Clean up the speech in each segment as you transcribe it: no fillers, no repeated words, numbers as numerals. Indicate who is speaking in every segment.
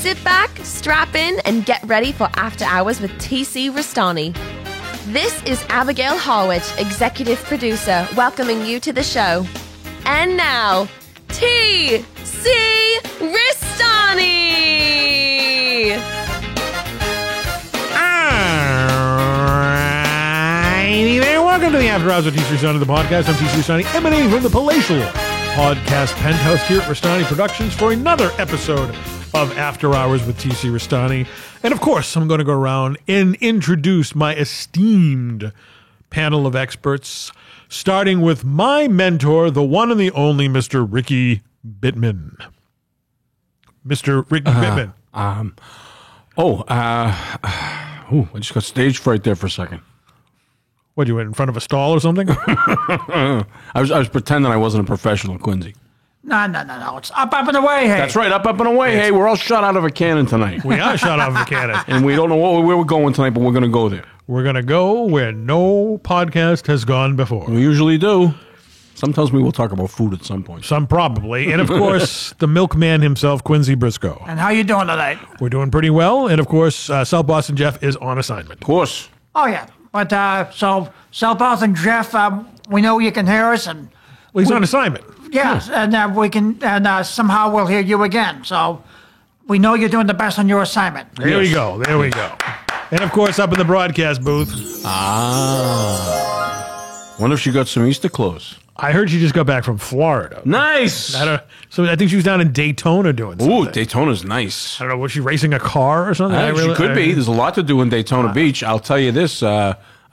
Speaker 1: Sit back, strap in, and get ready for After Hours with TC Rastani. This is Abigail Harwich, executive producer, welcoming you to the show. And now, TC Rastani!
Speaker 2: Welcome to the After Hours with TC Rastani, the podcast. I'm TC Rastani, emanating from the palatial podcast penthouse here at Rastani Productions for another episode of After Hours with TC Rastani. And of course, I'm going to go around and introduce my esteemed panel of experts, starting with my mentor, the one and the only Mr. Ricky Bittman. Mr. Ricky Bittman.
Speaker 3: I just got stage fright there for a second.
Speaker 2: What, you went in front of a stall or something?
Speaker 3: I was pretending I wasn't a professional, Quincy.
Speaker 4: No. It's up and away, hey.
Speaker 3: That's right, up and away. Hey, we're all shot out of a cannon tonight.
Speaker 2: We are shot off a cannon.
Speaker 3: And we don't know where we're going tonight, but we're going to go there.
Speaker 2: We're going to go where no podcast has gone before.
Speaker 3: We usually do. Sometimes we will talk about food at some point.
Speaker 2: Some probably. And of course, the milkman himself, Quincy Briscoe.
Speaker 4: And how you doing tonight?
Speaker 2: We're doing pretty well. And of course, South Boston Jeff is on assignment.
Speaker 3: Of course.
Speaker 4: Oh, yeah. But, so, South Boston Jeff, we know you can hear us, and...
Speaker 2: Well, he's on assignment.
Speaker 4: Yes, and we can, and somehow we'll hear you again. So, we know you're doing the best on your assignment.
Speaker 2: There we go. And of course, up in the broadcast booth.
Speaker 3: Wonder if she got some Easter clothes.
Speaker 2: I heard she just got back from Florida.
Speaker 3: Nice.
Speaker 2: So I think she was down in Daytona doing something.
Speaker 3: Ooh, Daytona's nice.
Speaker 2: I don't know, was she racing a car or something?
Speaker 3: She could be. There's a lot to do in Daytona Beach. I'll tell you this.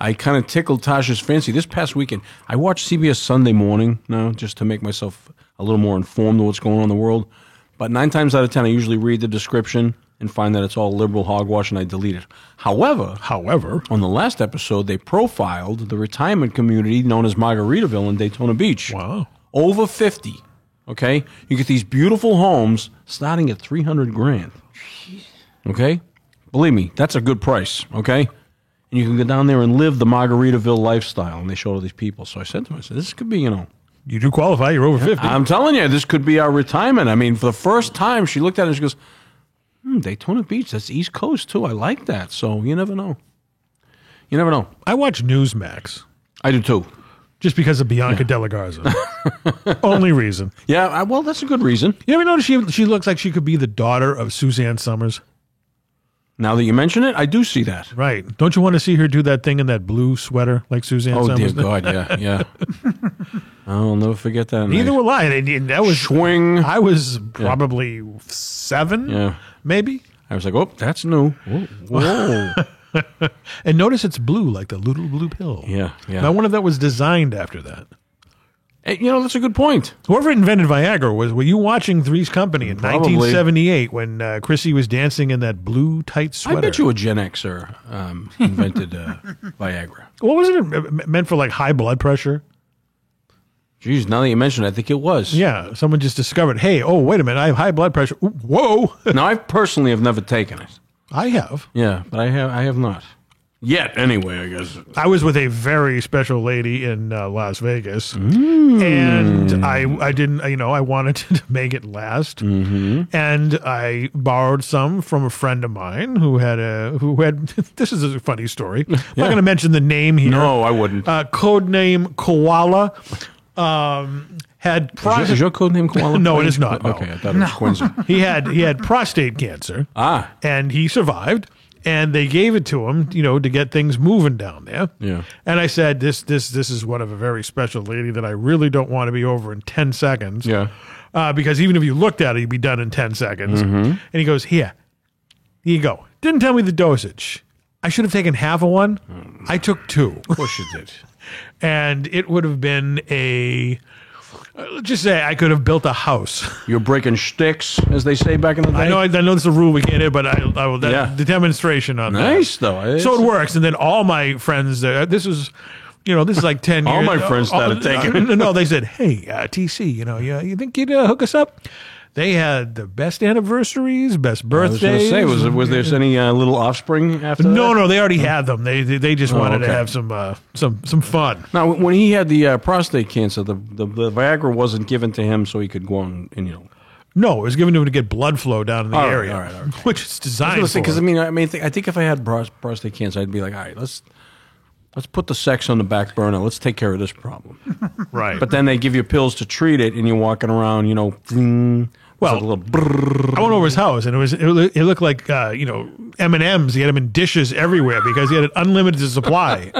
Speaker 3: I kind of tickled Tasha's fancy. This past weekend, I watched CBS Sunday Morning now just to make myself a little more informed of what's going on in the world. But 9 times out of 10, I usually read the description and find that it's all liberal hogwash, and I delete it. However, on the last episode, they profiled the retirement community known as Margaritaville in Daytona Beach.
Speaker 2: Wow.
Speaker 3: Over 50. Okay? You get these beautiful homes starting at $300,000. Okay? Believe me, that's a good price. Okay? And you can go down there and live the Margaritaville lifestyle. And they showed all these people. So I said to myself, this could be,
Speaker 2: You do qualify. You're over 50.
Speaker 3: I'm telling you, this could be our retirement. I mean, for the first time, she looked at it and she goes, Daytona Beach, that's East Coast, too. I like that. So you never know.
Speaker 2: I watch Newsmax.
Speaker 3: I do, too.
Speaker 2: Just because of Bianca Della Garza. Only reason.
Speaker 3: Yeah, well, that's a good reason.
Speaker 2: You ever notice she looks like she could be the daughter of Suzanne Summers?
Speaker 3: Now that you mention it, I do see that.
Speaker 2: Right. Don't you want to see her do that thing in that blue sweater like Suzanne Summers?
Speaker 3: Oh, dear God, yeah. I'll never forget that.
Speaker 2: Neither will I. That was
Speaker 3: swing.
Speaker 2: I was probably 7, maybe.
Speaker 3: I was like, oh, that's new. Whoa.
Speaker 2: And notice it's blue, like the little blue pill.
Speaker 3: Yeah.
Speaker 2: I wonder if that was designed after that.
Speaker 3: Hey, that's a good point.
Speaker 2: Whoever invented Viagra were you watching Three's Company in
Speaker 3: Probably.
Speaker 2: 1978 when Chrissy was dancing in that blue tight sweater?
Speaker 3: I bet you a Gen Xer invented Viagra.
Speaker 2: What was it meant for, like high blood pressure?
Speaker 3: Jeez, now that you mention it, I think it was.
Speaker 2: Yeah, someone just discovered, hey, wait a minute, I have high blood pressure. Ooh, whoa.
Speaker 3: Now, I personally have never taken it.
Speaker 2: I have.
Speaker 3: Yeah, but I have not. Yet, anyway, I guess.
Speaker 2: I was with a very special lady in Las Vegas, and I didn't, I wanted to make it last, and I borrowed some from a friend of mine who had this is a funny story. I'm not going to mention the name here.
Speaker 3: No, I wouldn't.
Speaker 2: Code name Koala. Had
Speaker 3: is your code name Koala?
Speaker 2: No, it is not. No.
Speaker 3: Okay, I thought it was Quincy.
Speaker 2: He had prostate cancer. And he survived. And they gave it to him, to get things moving down there.
Speaker 3: Yeah.
Speaker 2: And I said, this is one of a very special lady that I really don't want to be over in 10 seconds.
Speaker 3: Yeah.
Speaker 2: Because even if you looked at it, you'd be done in 10 seconds. And he goes, here you go. Didn't tell me the dosage. I should have taken half of one. I took 2.
Speaker 3: Of course you did.
Speaker 2: And it would have been let's just say I could have built a house.
Speaker 3: You're breaking shticks, as they say back in the day.
Speaker 2: I know this is a rule we can't hit, but I will. The demonstration on that.
Speaker 3: Nice, though.
Speaker 2: So it works. And then all my friends, this is like 10 years.
Speaker 3: All my friends started taking it.
Speaker 2: No, they said, hey, TC, you think you'd hook us up? They had the best anniversaries, best birthdays.
Speaker 3: I was going to say, was there any little offspring after that?
Speaker 2: No, they already had them. They just wanted to have some fun.
Speaker 3: Now, when he had the prostate cancer, the Viagra wasn't given to him so he could go on and
Speaker 2: No, it was given to him to get blood flow down in the
Speaker 3: All right,
Speaker 2: area,
Speaker 3: all right, okay.
Speaker 2: which is designed for.
Speaker 3: Because I think if I had prostate cancer, I'd be like, all right, let's put the sex on the back burner. Let's take care of this problem.
Speaker 2: Right.
Speaker 3: But then they give you pills to treat it, and you're walking around,
Speaker 2: Well,
Speaker 3: a little brrrr.
Speaker 2: I went over his house, and it looked like M&Ms. He had them in dishes everywhere because he had an unlimited supply.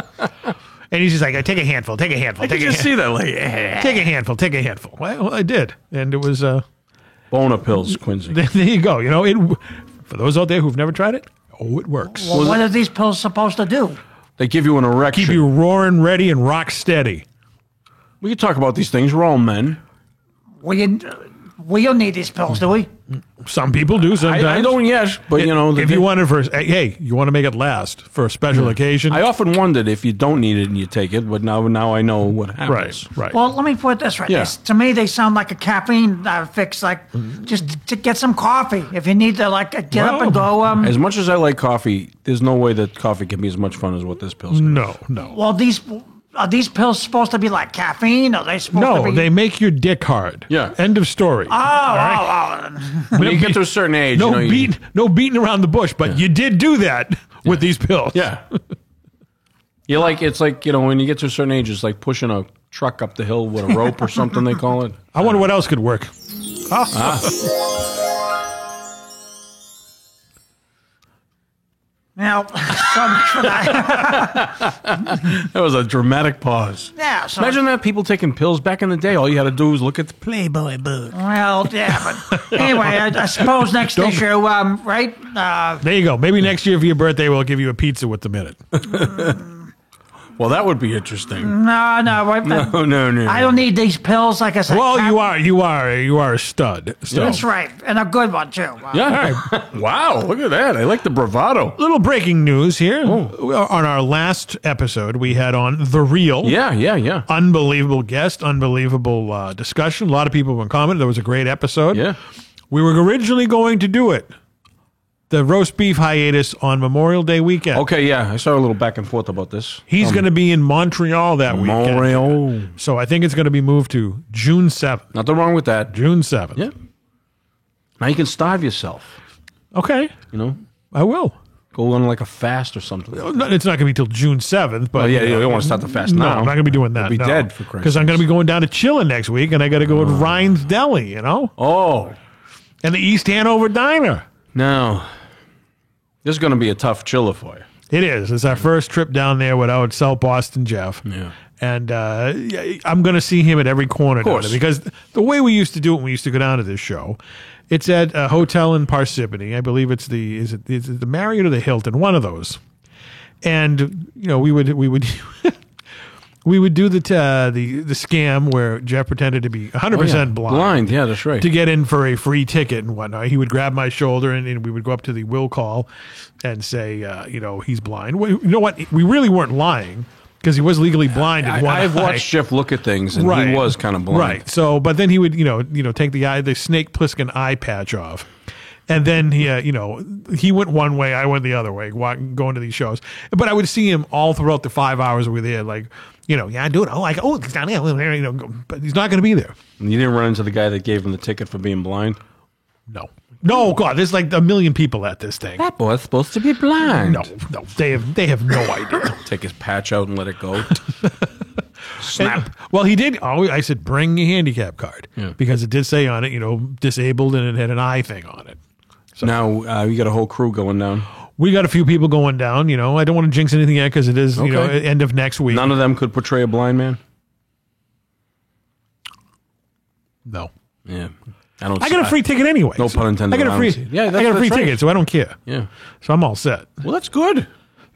Speaker 2: And he's just like, take a handful, take a handful,
Speaker 3: I
Speaker 2: take
Speaker 3: can
Speaker 2: a
Speaker 3: just see that, like,
Speaker 2: take a handful, take a handful. Well, I did, and it was
Speaker 3: boner pills, Quincy.
Speaker 2: there you go. For those out there who've never tried it, it works.
Speaker 4: Well, what are these pills supposed to do?
Speaker 3: They give you an erection.
Speaker 2: Keep you roaring, ready, and rock steady.
Speaker 3: We can talk about these things. We're all men.
Speaker 4: We don't need these pills, do we?
Speaker 2: Some people do sometimes.
Speaker 3: I don't yet, but
Speaker 2: if you want it for, hey, you want to make it last for a special occasion.
Speaker 3: I often wondered if you don't need it and you take it, but now I know what happens.
Speaker 2: Right.
Speaker 4: Well, let me put it this way.
Speaker 3: Yeah.
Speaker 4: To me, they sound like a caffeine fix, like just to get some coffee. If you need to, get up and go.
Speaker 3: As much as I like coffee, there's no way that coffee can be as much fun as what this pill's gonna be.
Speaker 2: No.
Speaker 4: Well, are these pills supposed to be like caffeine? Are they supposed to
Speaker 2: No,
Speaker 4: be?
Speaker 2: they make your dick hard.
Speaker 3: Yeah.
Speaker 2: End of story.
Speaker 3: When you get to a certain age,
Speaker 2: No beating around the bush, but you did do that with these pills.
Speaker 3: Yeah. It's like, when you get to a certain age, it's like pushing a truck up the hill with a rope or something they call it.
Speaker 2: I wonder what else could work.
Speaker 4: Now,
Speaker 3: That was a dramatic pause.
Speaker 4: yeah. So,
Speaker 3: Imagine that, people taking pills back in the day. All you had to do was look at the Playboy book.
Speaker 4: well, yeah, but anyway, I suppose next issue, right?
Speaker 2: There you go. Maybe next year for your birthday, we'll give you a pizza with the minute.
Speaker 3: Well, that would be interesting.
Speaker 4: No. Wait,
Speaker 3: No.
Speaker 4: I don't need these pills. Like I said,
Speaker 2: Well, you are a stud. So.
Speaker 4: That's right, and a good one too.
Speaker 3: Yeah. Wow, look at that. I like the bravado.
Speaker 2: Little breaking news here. On our last episode, we had on The Real.
Speaker 3: Yeah.
Speaker 2: Unbelievable guest, unbelievable discussion. A lot of people have commented. That was a great episode.
Speaker 3: Yeah.
Speaker 2: We were originally going to do it, the roast beef hiatus, on Memorial Day weekend.
Speaker 3: Okay, yeah. I saw a little back and forth about this.
Speaker 2: He's going to be in Montreal that weekend.
Speaker 3: Montreal.
Speaker 2: So I think it's going to be moved to June 7th.
Speaker 3: Nothing wrong with that.
Speaker 2: June 7th.
Speaker 3: Yeah. Now you can starve yourself.
Speaker 2: Okay. I will.
Speaker 3: Go on like a fast or something.
Speaker 2: No, it's not going to be till June 7th. But
Speaker 3: You don't want to start the fast
Speaker 2: No,
Speaker 3: now.
Speaker 2: I'm not going to be doing that.
Speaker 3: You'll be dead, for Christ's
Speaker 2: Because I'm going to be going down to Chillin' next week, and I got to go to Ryan's Deli,
Speaker 3: Oh.
Speaker 2: and the East Hanover Diner.
Speaker 3: No. This is going to be a tough chiller for you.
Speaker 2: It is. It's our first trip down there without South Boston Jeff.
Speaker 3: Yeah.
Speaker 2: And I'm going to see him at every corner down there, because the way we used to do it when we used to go down to this show, it's at a hotel in Parsippany. I believe it's is it the Marriott or the Hilton, one of those. And we would we would do the scam where Jeff pretended to be 100% blind.
Speaker 3: Blind, yeah, that's right.
Speaker 2: To get in for a free ticket and whatnot. He would grab my shoulder, and we would go up to the will call and say, he's blind. Well, you know what? We really weren't lying, because he was legally blind in one
Speaker 3: I've
Speaker 2: eye.
Speaker 3: watched Jeff look at things, and he was kind of blind.
Speaker 2: Right. So, but then he would, take the Snake Plissken eye patch off. And then he went one way, I went the other way, going to these shows. But I would see him all throughout the 5 hours we were there, dude, he's down there, but he's not going to be there.
Speaker 3: And you didn't run into the guy that gave him the ticket for being blind?
Speaker 2: No, God, there's like a million people at this thing.
Speaker 3: That boy's supposed to be blind.
Speaker 2: No, they have no idea.
Speaker 3: Take his patch out and let it go. Snap.
Speaker 2: Well, he did. I said, bring your handicap card, because it did say on it, disabled, and it had an eye thing on it.
Speaker 3: So now you got a whole crew going down.
Speaker 2: We got a few people going down. I don't want to jinx anything yet, because it is end of next week.
Speaker 3: None of them could portray a blind man?
Speaker 2: No.
Speaker 3: Yeah.
Speaker 2: I got a free ticket anyway.
Speaker 3: No pun intended.
Speaker 2: I got a free ticket, so I don't care.
Speaker 3: Yeah.
Speaker 2: So I'm all set.
Speaker 3: Well, that's good.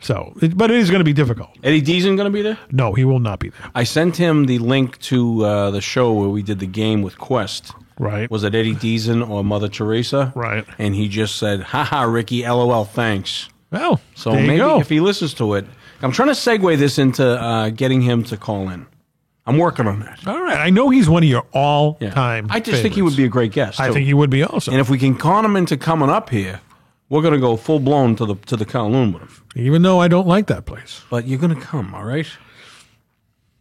Speaker 2: So, but it is going to be difficult.
Speaker 3: Eddie Deason going to be there?
Speaker 2: No, he will not be there.
Speaker 3: I sent him the link to the show where we did the game with Quest.
Speaker 2: Right.
Speaker 3: Was it Eddie Deason or Mother Teresa?
Speaker 2: Right.
Speaker 3: And he just said, haha, Ricky, LOL, thanks.
Speaker 2: Well,
Speaker 3: so
Speaker 2: there you
Speaker 3: maybe
Speaker 2: go.
Speaker 3: if he listens to it, I'm trying to segue this into getting him to call in. I'm working on that.
Speaker 2: All right. I know he's one of your all-time
Speaker 3: I just think he would be a great guest.
Speaker 2: I
Speaker 3: too.
Speaker 2: think he would be also.
Speaker 3: And if we can con him into coming up here, we're going to go full-blown to the Kowloon with him.
Speaker 2: Even though I don't like that place.
Speaker 3: But you're going to come, all right?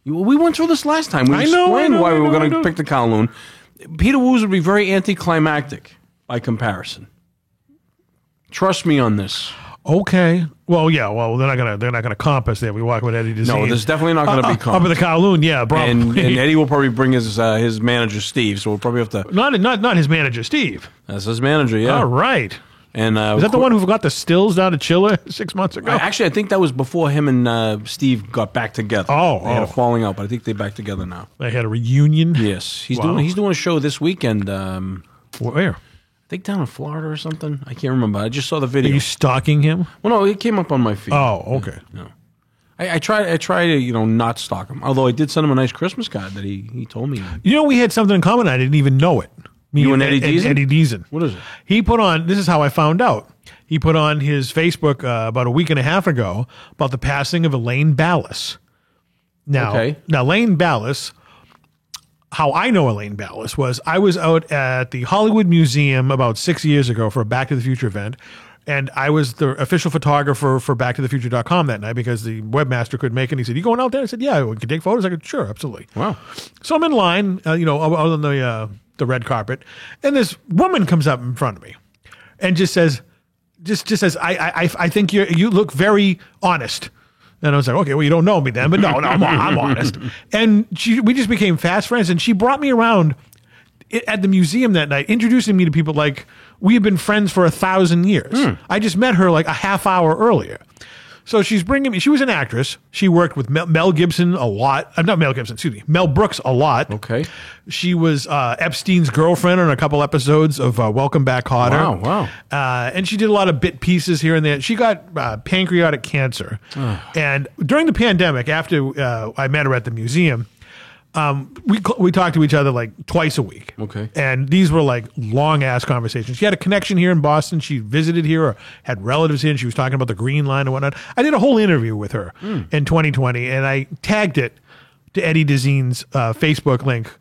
Speaker 3: We went through this last time. We
Speaker 2: I know,
Speaker 3: explained why we were going to pick the Kowloon. Peter Woos would be very anticlimactic by comparison. Trust me on this.
Speaker 2: Okay. Well, yeah. Well, they're not gonna comp us there. We walk with Eddie DeZine.
Speaker 3: No, there's definitely not going to be comp.
Speaker 2: Up at the Kowloon, yeah, probably.
Speaker 3: And Eddie will probably bring his manager Steve, so we'll probably have to.
Speaker 2: Not his manager Steve.
Speaker 3: That's his manager, yeah.
Speaker 2: All right.
Speaker 3: And
Speaker 2: is that the one who forgot the stills down at Chiller 6 months ago?
Speaker 3: Actually, I think that was before him and Steve got back together. They had a falling out, but I think they're back together now.
Speaker 2: They had a reunion.
Speaker 3: Yes, he's doing a show this weekend.
Speaker 2: Where?
Speaker 3: I think down in Florida or something. I can't remember. I just saw the video.
Speaker 2: Are you stalking him?
Speaker 3: Well, no, it came up on my feed.
Speaker 2: Oh, okay.
Speaker 3: No, I try to not stalk him. Although I did send him a nice Christmas card that he told me.
Speaker 2: We had something in common. I didn't even know it.
Speaker 3: You and Eddie Deason?
Speaker 2: Eddie Deason.
Speaker 3: What is it?
Speaker 2: He put on. This is how I found out. He put on his Facebook about a week and a half ago about the passing of Elaine Ballas. Now, Elaine Ballas. How I know Elaine Ballas was I was out at the Hollywood Museum about 6 years ago for a Back to the Future event, and I was the official photographer for BackToTheFuture.com that night because the webmaster couldn't make it. And he said, "You going out there?" I said, "Yeah, we can take photos." I said, "Sure, absolutely."
Speaker 3: Wow.
Speaker 2: So I'm in line, out on the red carpet, and this woman comes up in front of me, and just says, "I think you look very honest." And I was like, okay, well, you don't know me then, but no, I'm honest. And we just became fast friends, and she brought me around at the museum that night, introducing me to people like we had been friends for 1,000 years. I just met her like a half hour earlier. So she's bringing me, she was an actress. She worked with Mel Gibson a lot. Not Mel Gibson, excuse me, Mel Brooks a lot.
Speaker 3: Okay.
Speaker 2: She was Epstein's girlfriend on a couple episodes of Welcome Back, Kotter.
Speaker 3: Wow.
Speaker 2: And she did a lot of bit pieces here and there. She got pancreatic cancer. And during the pandemic, after I met her at the museum, we talked to each other like twice a week.
Speaker 3: Okay.
Speaker 2: And these were like long ass conversations. She had a connection here in Boston. She visited here or had relatives here, and she was talking about the Green Line and whatnot. I did a whole interview with her in 2020, and I tagged it to Eddie DeZine's Facebook link,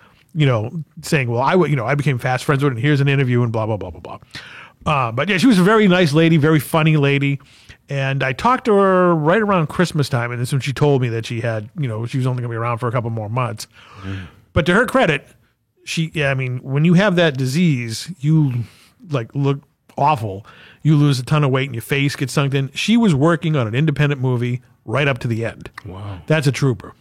Speaker 2: saying, well, I became fast friends with her, and here's an interview and blah, blah, blah, blah, blah. But yeah, she was a very nice lady, very funny lady. And I talked to her right around Christmas time, and that's when she told me that she had, she was only going to be around for a couple more months. But to her credit, when you have that disease, you look awful. You lose a ton of weight, and your face gets sunk in. She was working on an independent movie right up to the end.
Speaker 3: Wow,
Speaker 2: that's a trooper.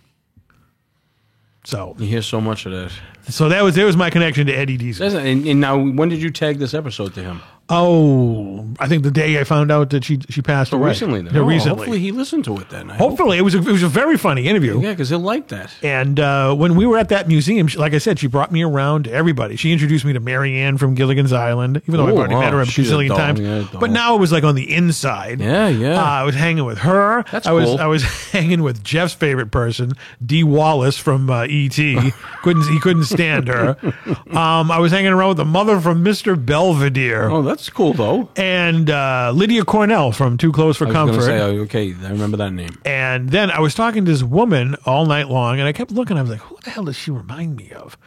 Speaker 2: So
Speaker 3: you hear so much of that.
Speaker 2: So there was my connection to Eddie Deason.
Speaker 3: And now, when did you tag this episode to him?
Speaker 2: Oh, I think the day I found out that she passed away.
Speaker 3: Recently, then.
Speaker 2: Recently.
Speaker 3: Hopefully he listened to it then.
Speaker 2: Hopefully. It was a very funny interview.
Speaker 3: Yeah, because he'll like that.
Speaker 2: And when we were at that museum, like I said, she brought me around to everybody. She introduced me to Mary Ann from Gilligan's Island, even though I've already met her a bazillion times. Yeah, but now it was like on the inside.
Speaker 3: Yeah.
Speaker 2: I was hanging with her.
Speaker 3: That's cool.
Speaker 2: I was hanging with Jeff's favorite person, Dee Wallace from E.T. He couldn't stand her. I was hanging around with the mother from Mr. Belvedere.
Speaker 3: Oh, that's cool though.
Speaker 2: And Lydia Cornell from Too Close for Comfort.
Speaker 3: Okay, I remember that name.
Speaker 2: And then I was talking to this woman all night long, and I kept looking. I was like, who the hell does she remind me of?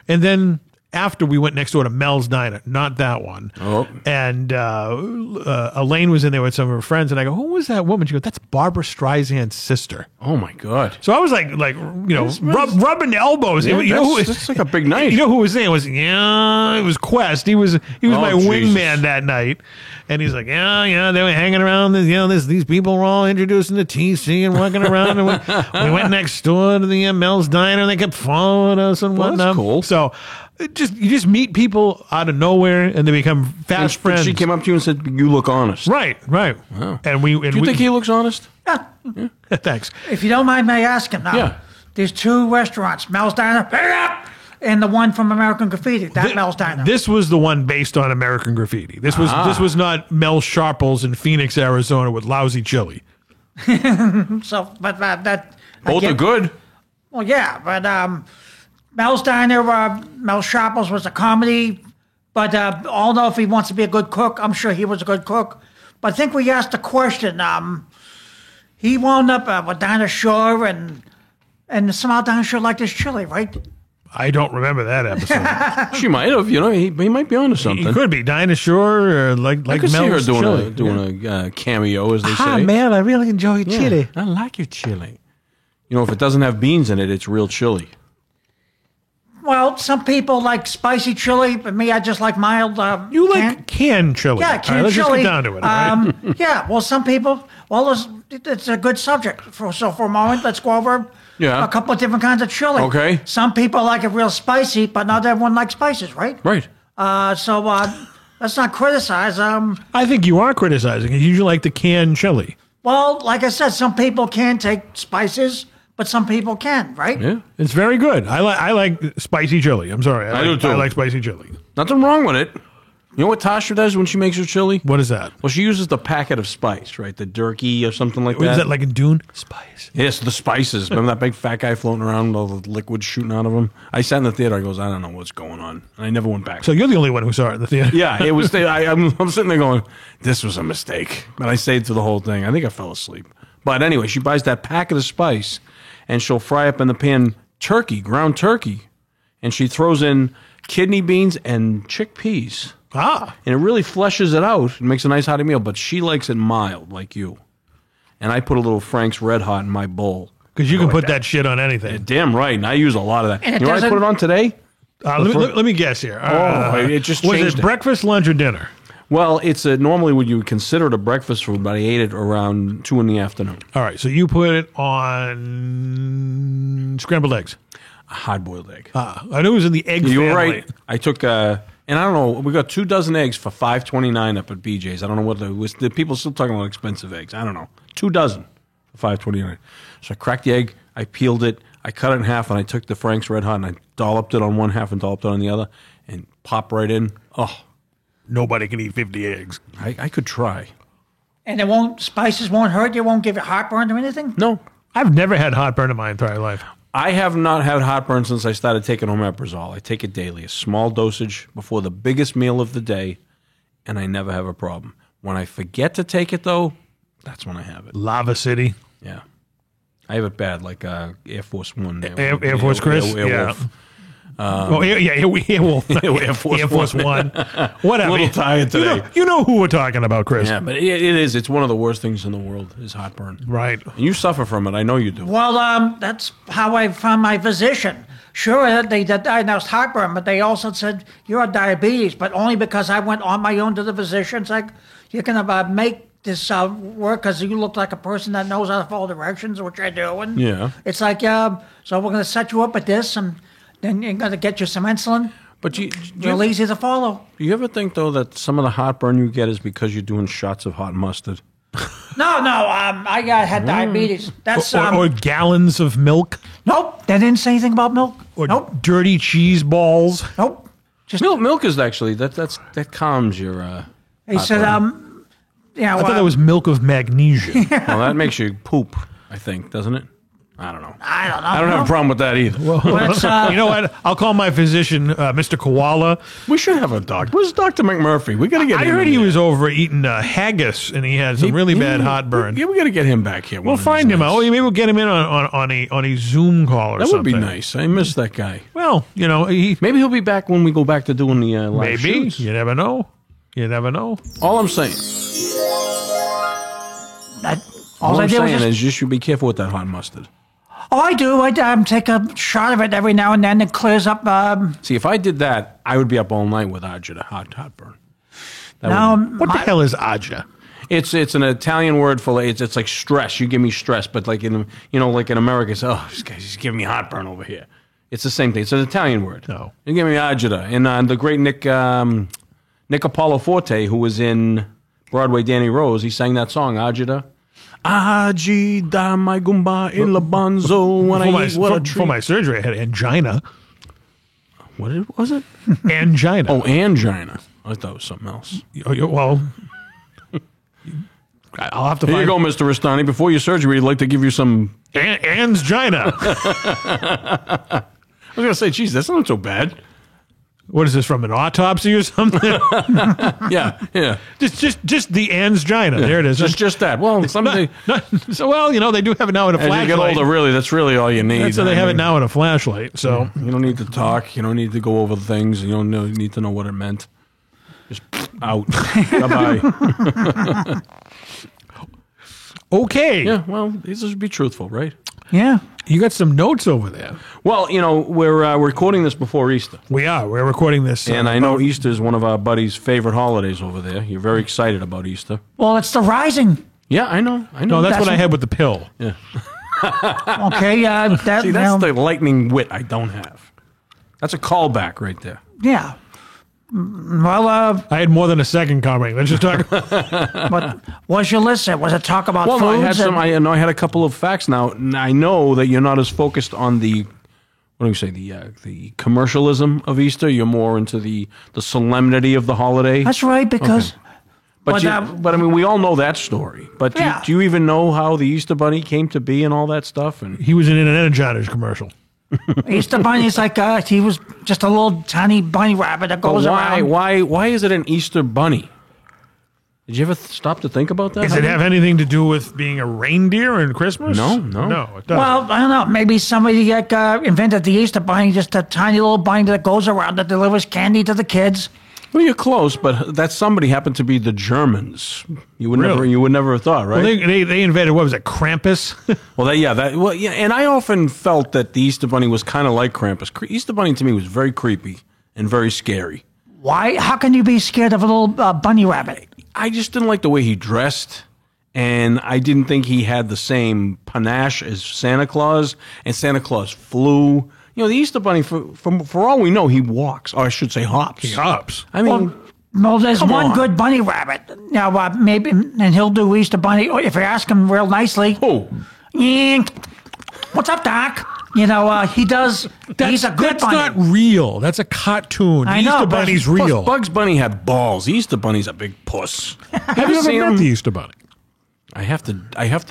Speaker 2: And then after we went next door to Mel's Diner, not that one.
Speaker 3: Oh.
Speaker 2: And Elaine was in there with some of her friends, and I go, who was that woman? She goes, that's Barbara Streisand's sister.
Speaker 3: Oh my God.
Speaker 2: So I was rubbing elbows.
Speaker 3: Yeah, that's like a big night.
Speaker 2: You know who was there? It was Quest. He was my wingman that night. And he's like, yeah, they were hanging around. These people were all introducing the TC and walking around. And we went next door to the Mel's Diner, and they kept following us and whatnot.
Speaker 3: That's cool.
Speaker 2: So you just meet people out of nowhere, and they become fast friends.
Speaker 3: She came up to you and said, "You look honest."
Speaker 2: Right.
Speaker 3: Wow.
Speaker 2: And
Speaker 3: do you think he looks honest?
Speaker 4: Yeah.
Speaker 2: Thanks.
Speaker 4: If you don't mind me asking now,
Speaker 3: Yeah.
Speaker 4: there's two restaurants, Mel's Diner, and the one from American Graffiti, Mel's Diner.
Speaker 2: This was the one based on American Graffiti. This was not Mel Sharples in Phoenix, Arizona with lousy chili.
Speaker 4: So, but that
Speaker 3: Both are good.
Speaker 4: Well, yeah, but Mel's Diner, Mel Sharples was a comedy, but although if he wants to be a good cook, I'm sure he was a good cook. But I think we asked the question. He wound up with Dinah Shore, and somehow Dinah Shore liked his chili, right?
Speaker 2: I don't remember that episode.
Speaker 3: She might have. He might be onto something.
Speaker 2: He could be Dinah Shore, or like
Speaker 3: I could see her
Speaker 2: Mel's chili.
Speaker 3: doing a cameo, as they say.
Speaker 2: Hi, Mel, I really enjoy your chili.
Speaker 3: I like your chili. If it doesn't have beans in it, it's real chili.
Speaker 4: Well, some people like spicy chili, but me, I just like mild.
Speaker 2: You like canned chili.
Speaker 4: Yeah,
Speaker 2: All right,
Speaker 4: canned
Speaker 2: let's
Speaker 4: chili.
Speaker 2: just get down to it. All right?
Speaker 4: Yeah, well, some people, it's a good subject. So for a moment, let's go over
Speaker 3: Yeah.
Speaker 4: a couple of different kinds of chili.
Speaker 3: Okay.
Speaker 4: Some people like it real spicy, but not everyone likes spices, right?
Speaker 3: Right.
Speaker 4: So let's not criticize.
Speaker 2: I think you are criticizing it. You like the canned chili.
Speaker 4: Well, like I said, some people can take spices, but some people can, right?
Speaker 3: Yeah.
Speaker 2: It's very good. I like spicy chili. I'm sorry.
Speaker 3: I do too.
Speaker 2: I like spicy chili.
Speaker 3: Nothing wrong with it. You know what Tasha does when she makes her chili?
Speaker 2: What is that?
Speaker 3: Well, she uses the packet of spice, right? The Durkee or something like
Speaker 2: What
Speaker 3: that.
Speaker 2: is that, like in Dune? Spice.
Speaker 3: Yes, the spices. Remember that big fat guy floating around with all the liquid shooting out of him? I sat in the theater. I goes, I don't know what's going on. And I never went back.
Speaker 2: So you're the only one who saw it in the theater.
Speaker 3: yeah, it was. I'm sitting there going, this was a mistake. But I stayed through the whole thing. I think I fell asleep. But anyway, she buys that packet of spice, and she'll fry up in the pan turkey, ground turkey. And she throws in kidney beans and chickpeas.
Speaker 2: Ah.
Speaker 3: And it really fleshes it out. It makes a nice hearty meal, but she likes it mild, like you. And I put a little Frank's Red Hot in my bowl.
Speaker 2: Because you can put that shit on anything.
Speaker 3: Damn right, and I use a lot of that.
Speaker 4: And it
Speaker 3: You know what I put
Speaker 4: doesn't-
Speaker 3: it on today?
Speaker 2: Let me guess here.
Speaker 3: It just
Speaker 2: was
Speaker 3: changed
Speaker 2: it
Speaker 3: it.
Speaker 2: breakfast, lunch, or dinner?
Speaker 3: Well, it's normally what you would consider it a breakfast food, but I ate it around 2 in the afternoon.
Speaker 2: All right, so you put it on scrambled eggs.
Speaker 3: A hard-boiled egg.
Speaker 2: I knew it was in the egg
Speaker 3: You
Speaker 2: family.
Speaker 3: were right. I took, and I don't know, we got 2 dozen eggs for $5.29 up at BJ's. I don't know what the people still talking about expensive eggs. I don't know. 2 dozen for $5.29. So I cracked the egg, I peeled it, I cut it in half, and I took the Frank's Red Hot and I dolloped it on one half and dolloped it on the other, and popped right in. Oh,
Speaker 2: Nobody can eat 50 eggs.
Speaker 3: I could try.
Speaker 4: And spices won't hurt you, won't give you heartburn or anything?
Speaker 3: No,
Speaker 2: I've never had heartburn in my entire life.
Speaker 3: I have not had heartburn since I started taking omeprazole. I take it daily, a small dosage before the biggest meal of the day, and I never have a problem. When I forget to take it, though, that's when I have it.
Speaker 2: Lava City.
Speaker 3: Yeah. I have it bad, like Air Force One.
Speaker 2: Air Force Chris? Yeah. Airwolf.
Speaker 3: Air Force
Speaker 2: Air Force One. Whatever.
Speaker 3: A little tired today.
Speaker 2: You know who we're talking about, Chris.
Speaker 3: Yeah, but it is. It's one of the worst things in the world is heartburn.
Speaker 2: Right.
Speaker 3: And you suffer from it. I know you do.
Speaker 4: Well, that's how I found my physician. Sure, they diagnosed heartburn, but they also said you have diabetes, but only because I went on my own to the physician. It's like, you can make this work because you look like a person that knows how to follow directions, which I do. And
Speaker 3: Yeah.
Speaker 4: it's like, so we're going to set you up with this, and then you're going to get you some insulin.
Speaker 3: But
Speaker 4: Real easy to follow.
Speaker 3: do you ever think, though, that some of the heartburn you get is because you're doing shots of hot mustard?
Speaker 4: No, I had diabetes. That's
Speaker 2: Or gallons of milk.
Speaker 4: nope. They didn't say anything about milk.
Speaker 2: Or
Speaker 4: Nope,
Speaker 2: dirty cheese balls.
Speaker 4: nope. Just
Speaker 3: Milk is actually, that calms your...
Speaker 4: he said, yeah.
Speaker 2: I thought that was milk of magnesia.
Speaker 3: well, that makes you poop, I think, doesn't it? I don't know.
Speaker 4: I don't know.
Speaker 3: I don't have a problem with that either.
Speaker 4: Let's,
Speaker 2: You know what? I'll call my physician, Mr. Koala.
Speaker 3: We should have a doctor. Where's Dr. McMurphy? We got to get
Speaker 2: I
Speaker 3: him
Speaker 2: heard
Speaker 3: in
Speaker 2: he
Speaker 3: here.
Speaker 2: was over eating haggis, and he had some really bad heartburn.
Speaker 3: Yeah, we got to get him back here.
Speaker 2: We'll find him out. Well, maybe we'll get him in on a Zoom call or
Speaker 3: That
Speaker 2: something.
Speaker 3: would be nice. I miss that guy.
Speaker 2: Well,
Speaker 3: Maybe he'll be back when we go back to doing the live
Speaker 2: maybe.
Speaker 3: shoots.
Speaker 2: You never know. You never know.
Speaker 3: All I'm saying,
Speaker 4: all I
Speaker 3: I'm
Speaker 4: did was
Speaker 3: saying
Speaker 4: just,
Speaker 3: is you should be careful with that hot mustard.
Speaker 4: oh, I do. I take a shot of it every now and then. It clears up.
Speaker 3: See, if I did that, I would be up all night with heartburn. That
Speaker 4: Now,
Speaker 3: would-
Speaker 2: What the hell is Aja?
Speaker 3: it's an Italian word for it's like stress. You give me stress, but like in America, it's this guy's giving me heartburn over here. It's the same thing. It's an Italian word.
Speaker 2: No.
Speaker 3: You give me agita. And the great Nick Apollo Forte, who was in Broadway Danny Rose, he sang that song, Agita. Agita, my gumba in la bonzo, when I eat what a treat.
Speaker 2: For my surgery, I had angina.
Speaker 3: What was it?
Speaker 2: Angina.
Speaker 3: Oh, angina. I thought it was something else.
Speaker 2: Well, I'll have to
Speaker 3: Here you
Speaker 2: find
Speaker 3: go, Mr. Rastani. Before your surgery, I'd like to give you some...
Speaker 2: angina.
Speaker 3: I was going to say, geez, that's not so bad.
Speaker 2: What is this, from an autopsy or something?
Speaker 3: Yeah.
Speaker 2: just the angina. There it is.
Speaker 3: Just that. Well, something...
Speaker 2: So, well, they do have it now in a
Speaker 3: As you
Speaker 2: flashlight.
Speaker 3: get older, really, that's really all you need.
Speaker 2: So they have it now in a flashlight. So
Speaker 3: You don't need to talk. You don't need to go over things. You don't need to know what it meant. Just out. Bye-bye.
Speaker 2: okay.
Speaker 3: Yeah, well, these should be truthful, right?
Speaker 4: Yeah.
Speaker 2: You got some notes over there.
Speaker 3: Well, we're recording this before Easter.
Speaker 2: We are. We're recording this.
Speaker 3: And I know Easter is one of our buddies' favorite holidays over there. You're very excited about Easter.
Speaker 4: Well, it's the rising.
Speaker 3: Yeah, I know.
Speaker 2: No, that's what I had with the pill.
Speaker 3: Yeah.
Speaker 4: Okay. That,
Speaker 3: See, that's the lightning wit I don't have. That's a callback right there.
Speaker 4: Yeah. Well,
Speaker 2: I had more than a second comment. Let's just talk.
Speaker 4: what was your list? Was it talk about
Speaker 3: Well, no, I
Speaker 4: foods?
Speaker 3: had I had a couple of facts now. I know that you're not as focused on the, what do we say, the commercialism of Easter. You're more into the solemnity of the holiday.
Speaker 4: That's right, because...
Speaker 3: But I mean, we all know that story. But
Speaker 4: Yeah.
Speaker 3: do you even know how the Easter Bunny came to be and all that stuff? And
Speaker 2: He was in an Energizers commercial.
Speaker 4: Easter Bunny's like, he was just a little tiny bunny rabbit that goes around.
Speaker 3: why is it an Easter Bunny? Did you ever stop to think about that?
Speaker 2: Does it have anything to do with being a reindeer in Christmas?
Speaker 3: No.
Speaker 2: No, it doesn't.
Speaker 4: Well, I don't know. Maybe somebody invented the Easter Bunny, just a tiny little bunny that goes around that delivers candy to the kids.
Speaker 3: Well, you're close, but that somebody happened to be the Germans. You would never have thought, right?
Speaker 2: Well, they invented, what was it, Krampus?
Speaker 3: And I often felt that the Easter Bunny was kind of like Krampus. Easter Bunny to me was very creepy and very scary.
Speaker 4: Why? How can you be scared of a little bunny rabbit?
Speaker 3: I just didn't like the way he dressed, and I didn't think he had the same panache as Santa Claus, and Santa Claus flew. The Easter Bunny, for all we know, he walks, or I should say hops.
Speaker 2: He hops.
Speaker 3: I mean,
Speaker 4: Well, there's
Speaker 3: Come
Speaker 4: one
Speaker 3: on.
Speaker 4: good bunny rabbit. Now, maybe, and he'll do Easter Bunny, or if you ask him real nicely.
Speaker 3: who?
Speaker 4: "Yeah, what's up, Doc?" He does. He's a good
Speaker 2: That's
Speaker 4: bunny.
Speaker 2: not real. That's a cartoon.
Speaker 4: I
Speaker 2: The
Speaker 4: know,
Speaker 2: Easter
Speaker 4: but-
Speaker 2: Bunny's
Speaker 3: Plus,
Speaker 2: real.
Speaker 3: Bugs Bunny had balls. Easter Bunny's a big puss.
Speaker 2: Have you ever
Speaker 3: seen
Speaker 2: met
Speaker 3: him?
Speaker 2: the Easter Bunny?
Speaker 3: I have to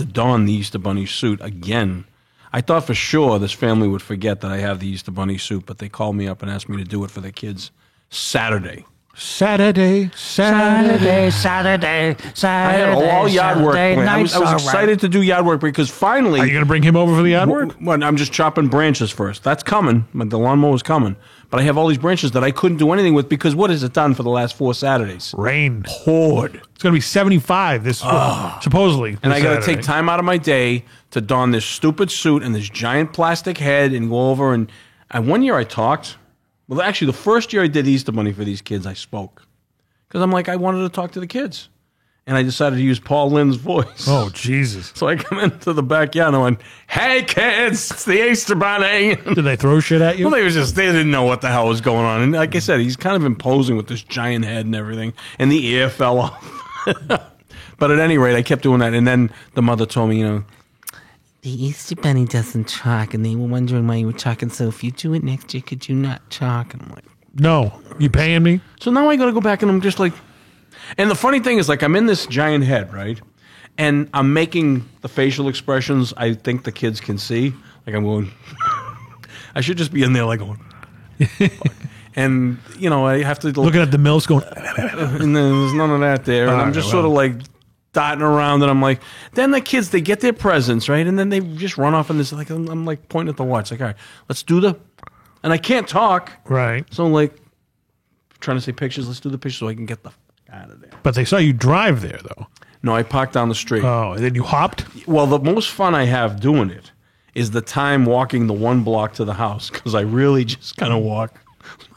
Speaker 3: don the Easter Bunny suit again. I thought for sure this family would forget that I have the Easter Bunny suit, but they called me up and asked me to do it for their kids Saturday.
Speaker 2: Saturday.
Speaker 4: Saturday.
Speaker 3: I had all yard work
Speaker 4: Saturday
Speaker 3: planned. I was
Speaker 4: nights, all right.
Speaker 3: excited to do yard work because finally...
Speaker 2: Are you going to bring him over for the yard work?
Speaker 3: Well, I'm just chopping branches first. That's coming. The lawnmower's coming. But I have all these branches that I couldn't do anything with because what has it done for the last 4 Saturdays?
Speaker 2: Rain.
Speaker 3: Poured.
Speaker 2: It's going to be 75 this supposedly.
Speaker 3: And
Speaker 2: this
Speaker 3: I got to
Speaker 2: Saturday.
Speaker 3: take time out of my day to don this stupid suit and this giant plastic head and go over. And one year I talked. Well, actually, the first year I did Easter Bunny for these kids, I spoke. Because I'm like, I wanted to talk to the kids. And I decided to use Paul Lynn's voice.
Speaker 2: Oh, Jesus.
Speaker 3: So I come into the backyard and I went, "Hey, kids, it's the Easter Bunny."
Speaker 2: Did they throw shit at you?
Speaker 3: Well, they didn't know what the hell was going on. And like I said, he's kind of imposing with this giant head and everything. And the ear fell off. But at any rate, I kept doing that. And then the mother told me,
Speaker 5: The Easter Bunny doesn't talk, and they were wondering why you were talking. So if you do it next year, could you not talk? And I'm like,
Speaker 2: No. You paying me?
Speaker 3: so now I got to go back and I'm just like, and the funny thing is, like, I'm in this giant head, right? And I'm making the facial expressions I think the kids can see. Like I'm going, I should just be in there like going, and I have to
Speaker 2: Looking at the mills going,
Speaker 3: and then there's none of that there, and I'm just sort of like dotting around, and I'm like, then the kids, they get their presents, right, and then they just run off in this, like I'm like pointing at the watch, like, all right, let's do and I can't talk,
Speaker 2: right.
Speaker 3: so I'm like trying to say pictures, let's do the pictures so I can get the out of there.
Speaker 2: But they saw you drive there, though.
Speaker 3: No, I parked down the street.
Speaker 2: Oh, and then you hopped?
Speaker 3: Well, the most fun I have doing it is the time walking the 1 block to the house, because I really just kind of walk.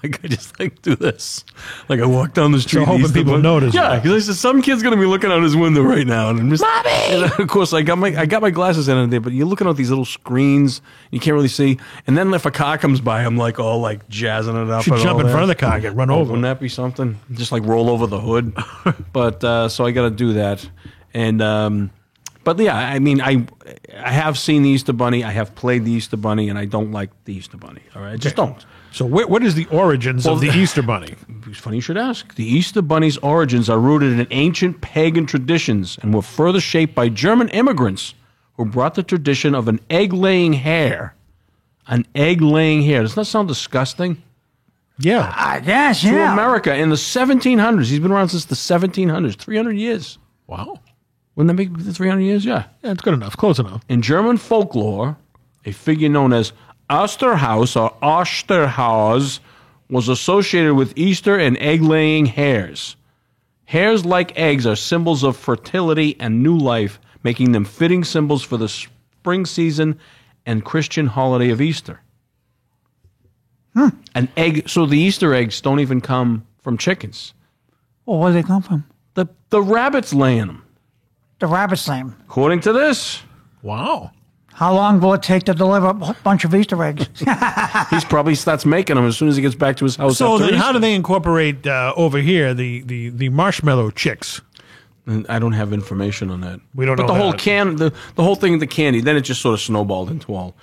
Speaker 3: Like, I just do this. Like, I walk down the street.
Speaker 2: hoping people notice.
Speaker 3: Yeah, because I said, some kid's going to be looking out his window right now. And I'm just, Mommy! And of course, I got my glasses in there, but you're looking at these little screens. You can't really see. And then if a car comes by, I'm like all like jazzing it up.
Speaker 2: You should
Speaker 3: and
Speaker 2: jump
Speaker 3: all
Speaker 2: in
Speaker 3: that.
Speaker 2: front of the car and get run over.
Speaker 3: Wouldn't that be something? Just like roll over the hood. But so I got to do that. And but yeah, I mean, I have seen the Easter Bunny. I have played the Easter Bunny, and I don't like the Easter Bunny. All right, I just don't.
Speaker 2: So what is the origins of the Easter Bunny?
Speaker 3: It's funny you should ask. The Easter Bunny's origins are rooted in ancient pagan traditions and were further shaped by German immigrants who brought the tradition of an egg-laying hare. An egg-laying hare. Doesn't that sound disgusting?
Speaker 2: Yeah.
Speaker 4: I guess,
Speaker 3: To
Speaker 4: yeah.
Speaker 3: America in the 1700s. He's been around since the 1700s. 300 years.
Speaker 2: Wow.
Speaker 3: Wouldn't that be the 300 years? Yeah.
Speaker 2: Yeah, it's good enough. Close enough.
Speaker 3: In German folklore, a figure known as Osterhaus or Osterhaus was associated with Easter and egg-laying hares. Hares, like eggs, are symbols of fertility and new life, making them fitting symbols for the spring season and Christian holiday of Easter. An egg. So the Easter eggs don't even come from chickens.
Speaker 4: Well, where do they come from?
Speaker 3: The rabbits laying them.
Speaker 4: The rabbit's lame.
Speaker 3: According to this,
Speaker 2: Wow.
Speaker 4: How long will it take to deliver a bunch of Easter eggs?
Speaker 3: he's probably starts making them as soon as he gets back to his house.
Speaker 2: So
Speaker 3: after
Speaker 2: then,
Speaker 3: Easter.
Speaker 2: how do they incorporate over here the marshmallow chicks?
Speaker 3: I don't have information on that.
Speaker 2: We don't
Speaker 3: But
Speaker 2: know
Speaker 3: the whole
Speaker 2: that.
Speaker 3: the whole thing of the candy, then it just sort of snowballed into all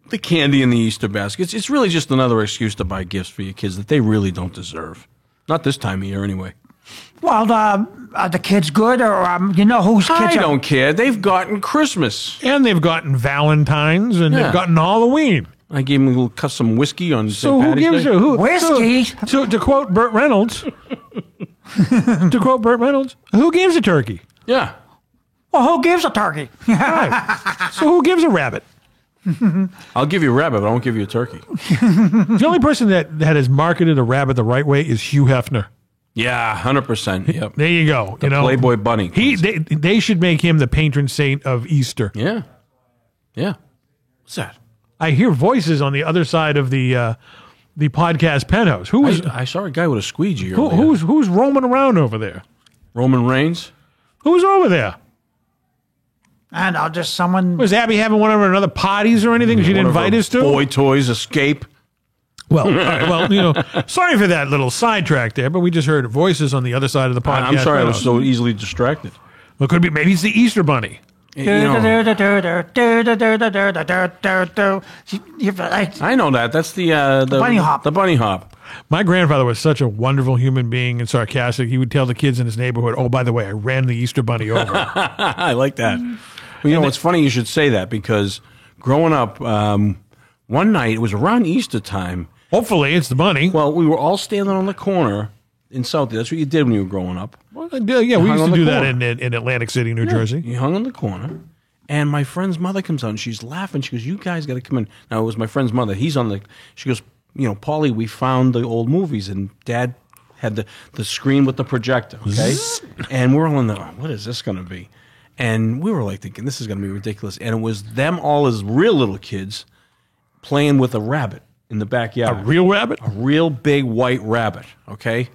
Speaker 3: the candy in the Easter baskets. It's really just another excuse to buy gifts for your kids that they really don't deserve. Not this time of year, anyway.
Speaker 4: Well, are the kids good, or you know whose kids
Speaker 3: I
Speaker 4: are?
Speaker 3: don't care. They've gotten Christmas.
Speaker 2: And they've gotten Valentine's and
Speaker 3: Yeah.
Speaker 2: they've gotten Halloween.
Speaker 3: I gave them a little some whiskey on
Speaker 2: So
Speaker 3: St.
Speaker 2: who
Speaker 3: Patty's
Speaker 2: gives
Speaker 3: Day.
Speaker 2: a who?
Speaker 4: Whiskey?
Speaker 2: So to quote Burt Reynolds, who gives a turkey?
Speaker 3: Yeah.
Speaker 4: Well, who gives a turkey?
Speaker 2: Right. So who gives a rabbit?
Speaker 3: I'll give you a rabbit, but I won't give you a turkey.
Speaker 2: The only person that has marketed a rabbit the right way is Hugh Hefner.
Speaker 3: Yeah, 100%. Yep.
Speaker 2: There you go.
Speaker 3: The Playboy Bunny.
Speaker 2: They should make him the patron saint of Easter.
Speaker 3: Yeah. Yeah. What's that?
Speaker 2: I hear voices on the other side of the podcast penthouse.
Speaker 3: I saw a guy with a squeegee earlier.
Speaker 2: Who's roaming around over there?
Speaker 3: Roman Reigns?
Speaker 2: Who's over there?
Speaker 4: And I'll just someone.
Speaker 2: Was Abby having one of her other parties or anything she didn't invite us to?
Speaker 3: Boy toys escape.
Speaker 2: Well, all right, well, sorry for that little sidetrack there, but we just heard voices on the other side of the podcast.
Speaker 3: I'm sorry I was
Speaker 2: penthouse.
Speaker 3: so easily distracted.
Speaker 2: Well, it could be maybe it's the Easter Bunny.
Speaker 3: You know,
Speaker 4: I
Speaker 3: I know that. That's the
Speaker 4: bunny hop.
Speaker 3: The bunny hop.
Speaker 2: My grandfather was such a wonderful human being and sarcastic. He would tell the kids in his neighborhood, "Oh, by the way, I ran the Easter Bunny over."
Speaker 3: I like that. Well, you know, it's funny you should say that because growing up, one night, it was around Easter time.
Speaker 2: Hopefully, it's the bunny.
Speaker 3: Well, we were all standing on the corner in Southie. That's what you did when you were growing up.
Speaker 2: Well, yeah, we
Speaker 3: hung
Speaker 2: used
Speaker 3: on
Speaker 2: to
Speaker 3: the
Speaker 2: do that
Speaker 3: corner.
Speaker 2: in Atlantic City, New Jersey.
Speaker 3: You hung on the corner, and my friend's mother comes out, and she's laughing. She goes, "You guys got to come in." Now, it was my friend's mother. He's on the... She goes, you know, Paulie, we found the old movies, and Dad had the screen with the projector, okay? And we're all in the... What is this going to be? And we were like thinking, this is going to be ridiculous. And it was them all as real little kids playing with a rabbit in the backyard.
Speaker 2: A real rabbit?
Speaker 3: A real big white rabbit, okay?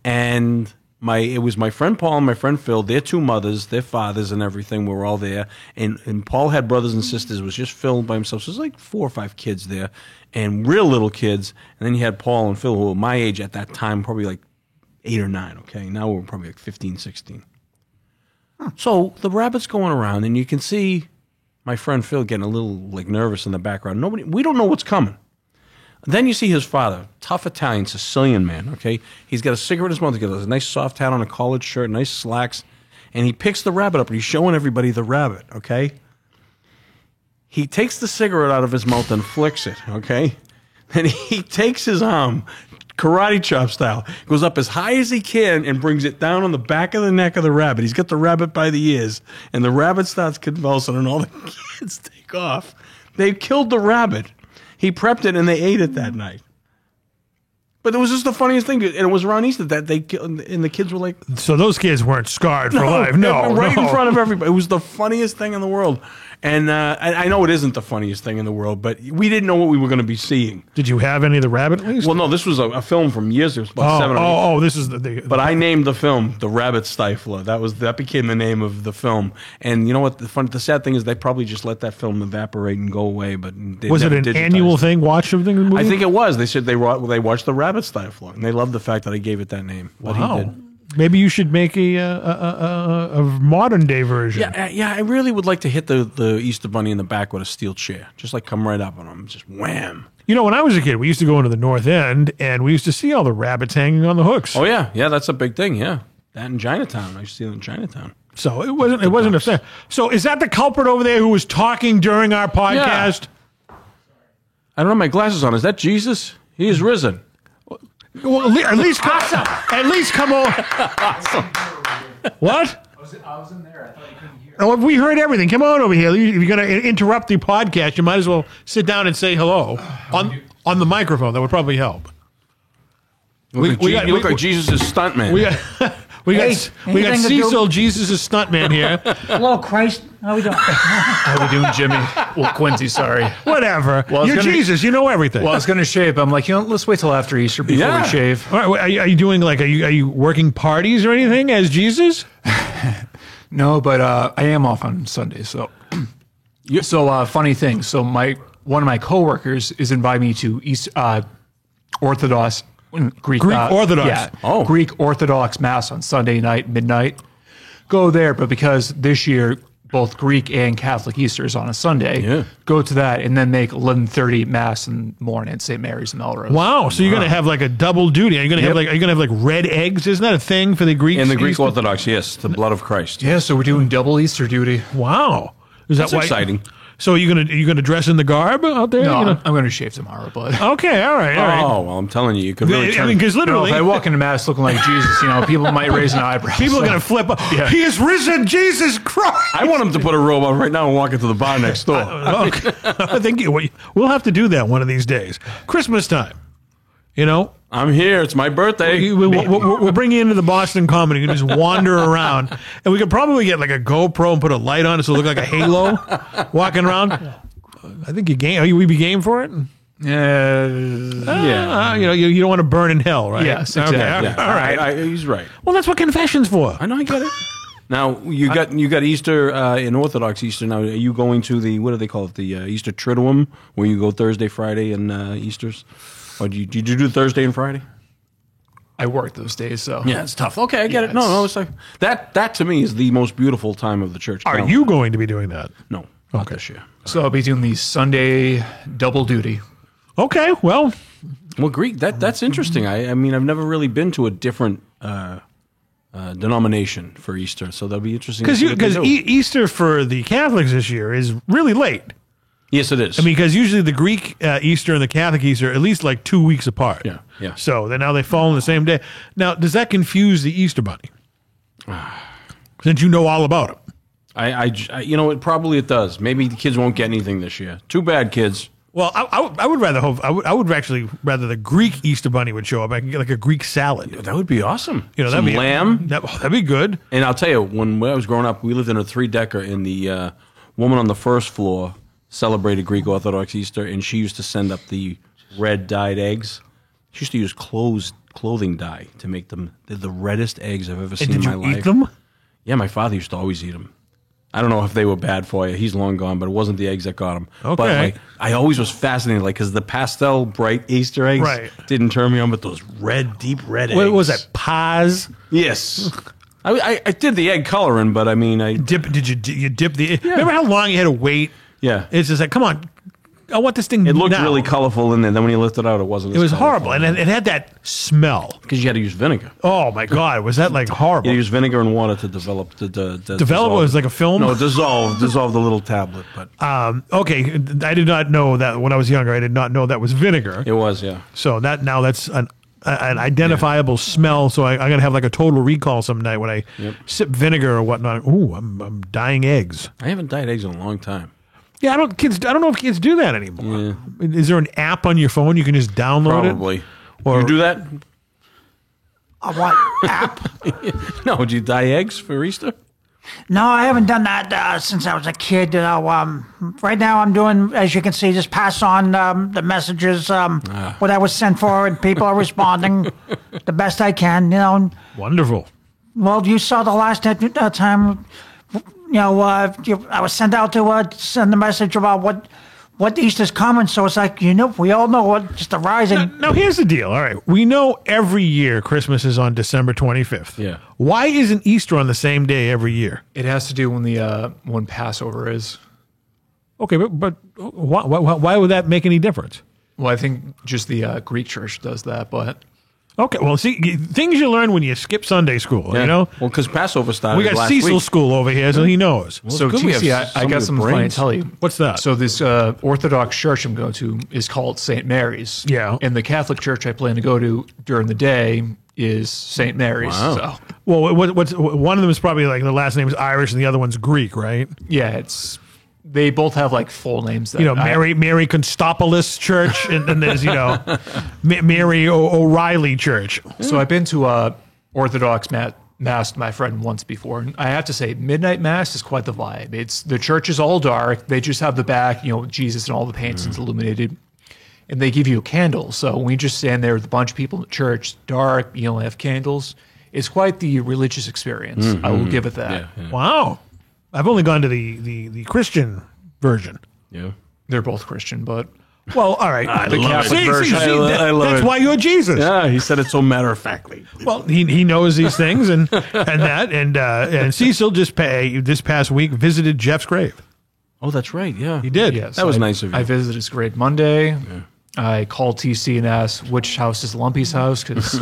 Speaker 3: And it was my friend Paul and my friend Phil, their two mothers, their fathers and everything were all there. And Paul had brothers and sisters. It was just Phil by himself. So it was like 4 or 5 kids there and real little kids. And then you had Paul and Phil who were my age at that time, probably like 8 or 9, okay? Now we're probably like 15, 16. So the rabbit's going around and you can see my friend Phil getting a little like nervous in the background. We don't know what's coming. Then you see his father, tough Italian, Sicilian man, okay? He's got a cigarette in his mouth. He's got a nice soft hat on, a collared shirt, nice slacks. And he picks the rabbit up and he's showing everybody the rabbit, okay? He takes the cigarette out of his mouth and flicks it, okay? Then he takes his arm, karate chop style, goes up as high as he can and brings it down on the back of the neck of the rabbit. He's got the rabbit by the ears, and the rabbit starts convulsing, and all the kids take off. They killed the rabbit. He prepped it, and they ate it that night. But it was just the funniest thing, and it was around Easter that they killed, and the kids were like,
Speaker 2: So those kids weren't scarred for life. No,
Speaker 3: right
Speaker 2: no.
Speaker 3: in front of everybody. It was the funniest thing in the world. And I know it isn't the funniest thing in the world, but we didn't know what we were going to be seeing.
Speaker 2: Did you have any of the rabbit at least?
Speaker 3: Well, no, this was a film from years ago. It was about 7 or 8.
Speaker 2: This is the
Speaker 3: But I named the film The Rabbit Stifler. That became the name of the film. And you know what? The sad thing is they probably just let that film evaporate and go away. But they
Speaker 2: was it
Speaker 3: never
Speaker 2: an
Speaker 3: digitized
Speaker 2: annual
Speaker 3: it.
Speaker 2: thing? Watch of the movie?
Speaker 3: I think it was. They said they watched The Rabbit Stifler, and they loved the fact that I gave it that name. But he did.
Speaker 2: Maybe you should make a modern day version.
Speaker 3: Yeah, I really would like to hit the Easter Bunny in the back with a steel chair. Just like come right up on him. Just wham.
Speaker 2: You know, when I was a kid, we used to go into the North End, and we used to see all the rabbits hanging on the hooks.
Speaker 3: Oh, yeah. Yeah, that's a big thing, yeah. That in Chinatown. I used to see it in Chinatown.
Speaker 2: So it wasn't a thing. So is that the culprit over there who was talking during our podcast?
Speaker 3: I don't have my glasses on. Is that Jesus? He is risen.
Speaker 2: Well, at least come on. What?
Speaker 6: I was in there. I thought you couldn't hear.
Speaker 2: Oh, we heard everything. Come on over here. If you're going to interrupt the podcast, you might as well sit down and say hello on the microphone. That would probably help.
Speaker 3: You look like Jesus' stuntman.
Speaker 2: We
Speaker 4: Hey,
Speaker 2: got
Speaker 4: anything to do-
Speaker 2: Cecil, Jesus' stuntman here.
Speaker 4: Hello, Christ. How we doing?
Speaker 7: How we doing, Jimmy? Well, Quincy, sorry.
Speaker 2: Whatever.
Speaker 7: Well, I was
Speaker 2: You're
Speaker 7: gonna-
Speaker 2: Jesus. You know everything.
Speaker 7: Well, I was going to shave. I'm like, let's wait till after Easter before
Speaker 3: Yeah.
Speaker 7: we shave.
Speaker 2: All right, are you doing like are you working parties or anything as Jesus?
Speaker 7: No, but I am off on Sunday. So, funny thing. So one of my coworkers is inviting me to Orthodox Greek
Speaker 2: Orthodox.
Speaker 7: Yeah,
Speaker 3: Oh.
Speaker 7: Greek Orthodox Mass on Sunday night, midnight. Go there, but because this year both Greek and Catholic Easter is on a Sunday,
Speaker 3: Yeah.
Speaker 7: go to that and then make 11:30 Mass in the morning at St. Mary's in Melrose.
Speaker 2: Wow. So you're gonna have like a double duty. Are you gonna have like red eggs? Isn't that a thing for the Greeks?
Speaker 3: In the Greek
Speaker 2: Easter?
Speaker 3: Orthodox, yes, the blood of Christ.
Speaker 7: Yeah, so we're doing double Easter duty.
Speaker 2: Wow. Is that
Speaker 3: That's
Speaker 2: why?
Speaker 3: exciting.
Speaker 2: So are you gonna dress in the garb out there?
Speaker 7: No,
Speaker 2: You know?
Speaker 7: I'm going to shave tomorrow, but
Speaker 2: Okay. All right. All right.
Speaker 3: Oh, well, I'm telling you, you could really
Speaker 2: I
Speaker 3: turn.
Speaker 2: mean, because
Speaker 7: no,
Speaker 2: literally,
Speaker 7: if I walk into Mass looking like Jesus, people might raise an eyebrow.
Speaker 2: people are gonna flip.
Speaker 7: Yeah.
Speaker 2: He is risen, Jesus Christ.
Speaker 3: I want him to put a robe on right now and walk into the bar next door.
Speaker 2: Okay. I think we'll have to do that one of these days. Christmas time. You know,
Speaker 3: I'm here. It's my birthday.
Speaker 2: we'll bring you into the Boston Comedy. You can just wander around, and we could probably get like a GoPro and put a light on it so it look like a halo walking around. I think you game. We be game for it.
Speaker 3: Yeah.
Speaker 2: You don't want to burn in hell, right?
Speaker 7: Yes,
Speaker 2: Okay,
Speaker 7: exactly.
Speaker 3: Yeah.
Speaker 2: all right.
Speaker 3: He's right.
Speaker 2: Well, that's what confession's for.
Speaker 3: I know. I get it. Now you got Easter in Orthodox Easter. Now are you going to the what do they call it? The Easter Triduum, where you go Thursday, Friday, and Easter's, or did you do Thursday and Friday?
Speaker 7: I work those days, so
Speaker 3: Yeah, it's tough. Okay, I get it. No, it's like that. That to me is the most beautiful time of the church.
Speaker 2: Are
Speaker 3: calendar.
Speaker 2: you going to be doing that?
Speaker 3: No, not this year.
Speaker 7: So I'll be doing the Sunday double duty.
Speaker 2: Okay. Well,
Speaker 3: Well, Greek. That's interesting. I mean, I've never really been to a different denomination for Easter, so that'll be interesting. to see what they
Speaker 2: because
Speaker 3: do.
Speaker 2: Easter for the Catholics this year is really late.
Speaker 3: Yes, it is.
Speaker 2: I mean, because usually the Greek Easter and the Catholic Easter are at least like 2 weeks apart.
Speaker 3: Yeah, yeah.
Speaker 2: So now they fall on the same day. Now, does that confuse the Easter Bunny? Since you know all about him.
Speaker 3: I it probably it does. Maybe the kids won't get anything this year. Too bad, kids.
Speaker 2: Well, I would rather hope I would actually rather the Greek Easter Bunny would show up. I can get like a Greek salad.
Speaker 3: That would be awesome.
Speaker 2: You know,
Speaker 3: Some
Speaker 2: that'd be
Speaker 3: lamb.
Speaker 2: That'd be good.
Speaker 3: And I'll tell you, when I was growing up, we lived in a 3-decker, and the woman on the first floor celebrated Greek Orthodox Easter, and she used to send up the red dyed eggs. She used to use clothing dye to make them. They're the reddest eggs I've ever seen
Speaker 2: Did
Speaker 3: in my
Speaker 2: you
Speaker 3: life.
Speaker 2: eat them?
Speaker 3: Yeah, my father used to always eat them. I don't know if they were bad for you. He's long gone, but it wasn't the eggs that got him.
Speaker 2: Okay.
Speaker 3: But like, I always was fascinated, like, because the pastel bright Easter eggs
Speaker 2: Right.
Speaker 3: didn't turn me on, but those deep red eggs.
Speaker 2: What was that? Paz?
Speaker 3: Yes. I did the egg coloring, but I mean,
Speaker 2: Did you dip the? Remember how long you had to wait?
Speaker 3: yeah.
Speaker 2: It's just like, come on, I want this thing.
Speaker 3: It looked
Speaker 2: now.
Speaker 3: really colorful in there. Then when you lift it out, it wasn't.
Speaker 2: It was horrible, and it had that smell.
Speaker 3: because you had to use vinegar.
Speaker 2: Oh my god, was that like horrible?
Speaker 3: You use vinegar and water to develop the
Speaker 2: Develop it was like a film?
Speaker 3: No, dissolve the little tablet. But
Speaker 2: Okay, I did not know that when I was younger. I did not know that was vinegar.
Speaker 3: it was, yeah.
Speaker 2: So that's an identifiable smell. So I'm gonna have like a total recall some night when I sip vinegar or whatnot. Ooh, I'm dying eggs.
Speaker 3: I haven't dyed eggs in a long time.
Speaker 2: Yeah, I don't know if kids do that anymore. Is there an app on your phone you can just download
Speaker 3: Probably.
Speaker 2: it? Or
Speaker 3: you do that?
Speaker 4: I want app.
Speaker 3: No. Did you dye eggs for Easter?
Speaker 4: No, I haven't done that since I was a kid. Right now, I'm doing, as you can see, just pass on the messages, what I was sent for, and people are responding the best I can.
Speaker 2: Wonderful.
Speaker 4: Well, you saw the last time. I was sent out to send the message about what Easter's coming. So it's like, we all know what just the rising.
Speaker 2: Now, here's the deal. All right. We know every year Christmas is on December 25th.
Speaker 3: Yeah.
Speaker 2: Why isn't Easter on the same day every year?
Speaker 7: It has to do when Passover is.
Speaker 2: Okay, but why would that make any difference?
Speaker 7: Well, I think just the Greek church does that, but
Speaker 2: Okay, well, see, things you learn when you skip Sunday school, you know?
Speaker 3: Well, because Passover started
Speaker 2: We got
Speaker 3: last
Speaker 2: Cecil
Speaker 3: week.
Speaker 2: School over here, so he knows.
Speaker 7: so
Speaker 3: good we have
Speaker 7: TC, I
Speaker 3: some
Speaker 7: got
Speaker 3: of the
Speaker 7: something funny to
Speaker 3: brains.
Speaker 7: tell you.
Speaker 2: What's that?
Speaker 7: So this Orthodox church I'm going to is called St. Mary's.
Speaker 2: Yeah.
Speaker 7: And the Catholic church I plan to go to during the day is St. Mary's.
Speaker 3: Wow.
Speaker 7: So
Speaker 2: Well, one of them is probably like the last name is Irish and the other one's Greek, right?
Speaker 7: yeah, they both have like full names. That
Speaker 2: Mary Constantopoulos Church, and then there's, Mary O'Reilly Church.
Speaker 7: So I've been to Orthodox mass with my friend once before, and I have to say, midnight mass is quite the vibe. It's the church is all dark. They just have the back, Jesus and all the paintings illuminated, and they give you a candle. So when you just stand there with a bunch of people in the church, dark, you only have candles. It's quite the religious experience. I will give it that.
Speaker 3: Yeah.
Speaker 2: Wow. I've only gone to the Christian version.
Speaker 3: Yeah.
Speaker 7: They're both Christian, but
Speaker 2: Well, all right.
Speaker 3: The Catholic version. I love
Speaker 2: that's
Speaker 3: it.
Speaker 2: why you're Jesus.
Speaker 3: Yeah, he said it so matter-of-factly.
Speaker 2: Well, he knows these things and Cecil this past week visited Jeff's grave.
Speaker 3: Oh, that's right. Yeah,
Speaker 2: He did.
Speaker 7: yes,
Speaker 3: That was nice of you.
Speaker 7: I visited his grave Monday. I called TC and asked which house is Lumpy's house because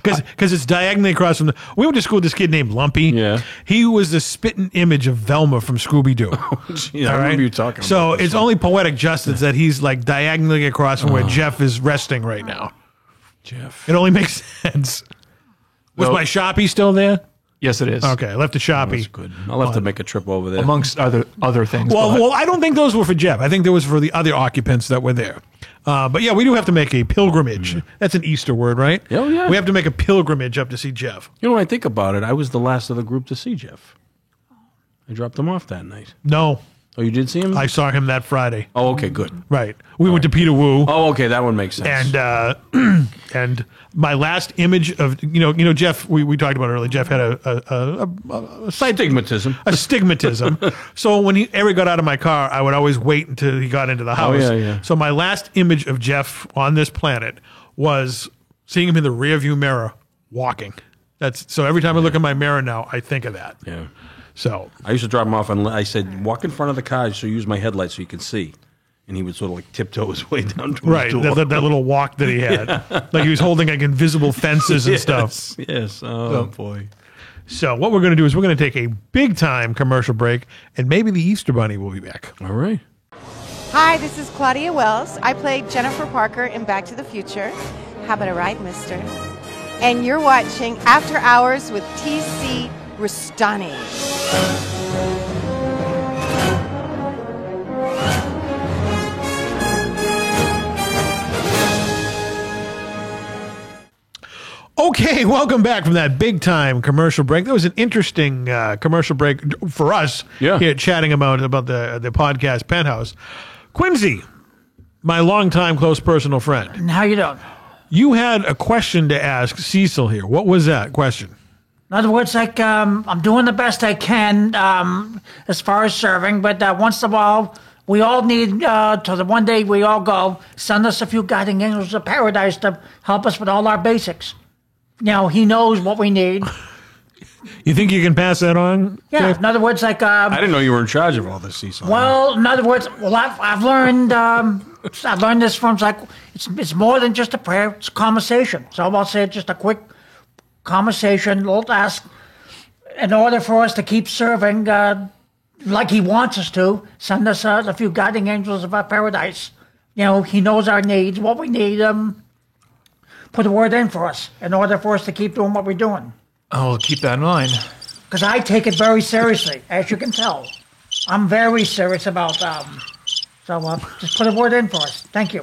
Speaker 2: Because it's diagonally across from we went to school with this kid named Lumpy.
Speaker 3: Yeah.
Speaker 2: He was the spitting image of Velma from Scooby-Doo.
Speaker 3: Yeah, I remember you talking
Speaker 2: So
Speaker 3: about this.
Speaker 2: it's only poetic justice that he's like diagonally across from where Jeff is resting right now.
Speaker 3: Jeff.
Speaker 2: It only makes sense. Was
Speaker 7: No.
Speaker 2: my Shoppy still there?
Speaker 7: yes, it is.
Speaker 2: Okay, I left the Shoppy.
Speaker 3: That's good. I'll have to make a trip over there.
Speaker 7: Amongst other things.
Speaker 2: Well,
Speaker 7: but-
Speaker 2: well, I don't think those were for Jeff. I think there was for the other occupants that were there. But yeah, we do have to make a pilgrimage. That's an Easter word, right?
Speaker 3: Oh, yeah.
Speaker 2: We have to make a pilgrimage up to see Jeff.
Speaker 3: You know, when I think about it, I was the last of the group to see Jeff. I dropped him off that night.
Speaker 2: No,
Speaker 3: Oh, you did see him?
Speaker 2: I saw him that Friday.
Speaker 3: Oh, okay, good.
Speaker 2: Right. We went to Peter Wu.
Speaker 3: Oh, okay, that one makes sense.
Speaker 2: And and my last image of Jeff, we talked about it earlier. Jeff had a
Speaker 3: Stigmatism.
Speaker 2: astigmatism. So when he ever got out of my car, I would always wait until he got into the house.
Speaker 3: yeah.
Speaker 2: So my last image of Jeff on this planet was seeing him in the rearview mirror walking. So every time I look in my mirror now, I think of that.
Speaker 3: Yeah.
Speaker 2: So
Speaker 3: I used to drop him off, and I said, walk in front of the car so you use my headlights so you can see. And he would sort of like tiptoe his way down to
Speaker 2: right,
Speaker 3: his door.
Speaker 2: that little walk that he had, like he was holding like invisible fences and stuff.
Speaker 3: Yes. Oh, boy.
Speaker 2: So what we're going to do is we're going to take a big time commercial break, and maybe the Easter Bunny will be back.
Speaker 3: All right.
Speaker 8: Hi, this is Claudia Wells. I played Jennifer Parker in Back to the Future. How about a ride, mister? And you're watching After Hours with T.C. Rustani.
Speaker 2: Okay, welcome back from that big time commercial break. That was an interesting commercial break for us here chatting about the podcast Penthouse. Quincy, my longtime close personal friend.
Speaker 4: And how you doing?
Speaker 2: You had a question to ask Cecil here. What was that question?
Speaker 4: In other words, like I'm doing the best I can as far as serving, but once in a while, we all need to the one day we all go, send us a few guiding angels of paradise to help us with all our basics. He knows what we need.
Speaker 2: You think you can pass that on?
Speaker 4: Yeah.
Speaker 2: Jeff?
Speaker 4: In other words, like
Speaker 3: I didn't know you were in charge of all this, Cecil.
Speaker 4: well, in other words, I've learned I've learned this from it's more than just a prayer; it's a conversation. So I'll say just a quick conversation. We'll ask in order for us to keep serving like He wants us to. Send us a few guiding angels of our paradise. He knows our needs, what we need. Put a word in for us in order for us to keep doing what we're doing.
Speaker 7: I'll keep that in mind.
Speaker 4: Because I take it very seriously, as you can tell. I'm very serious about So just put a word in for us. Thank you.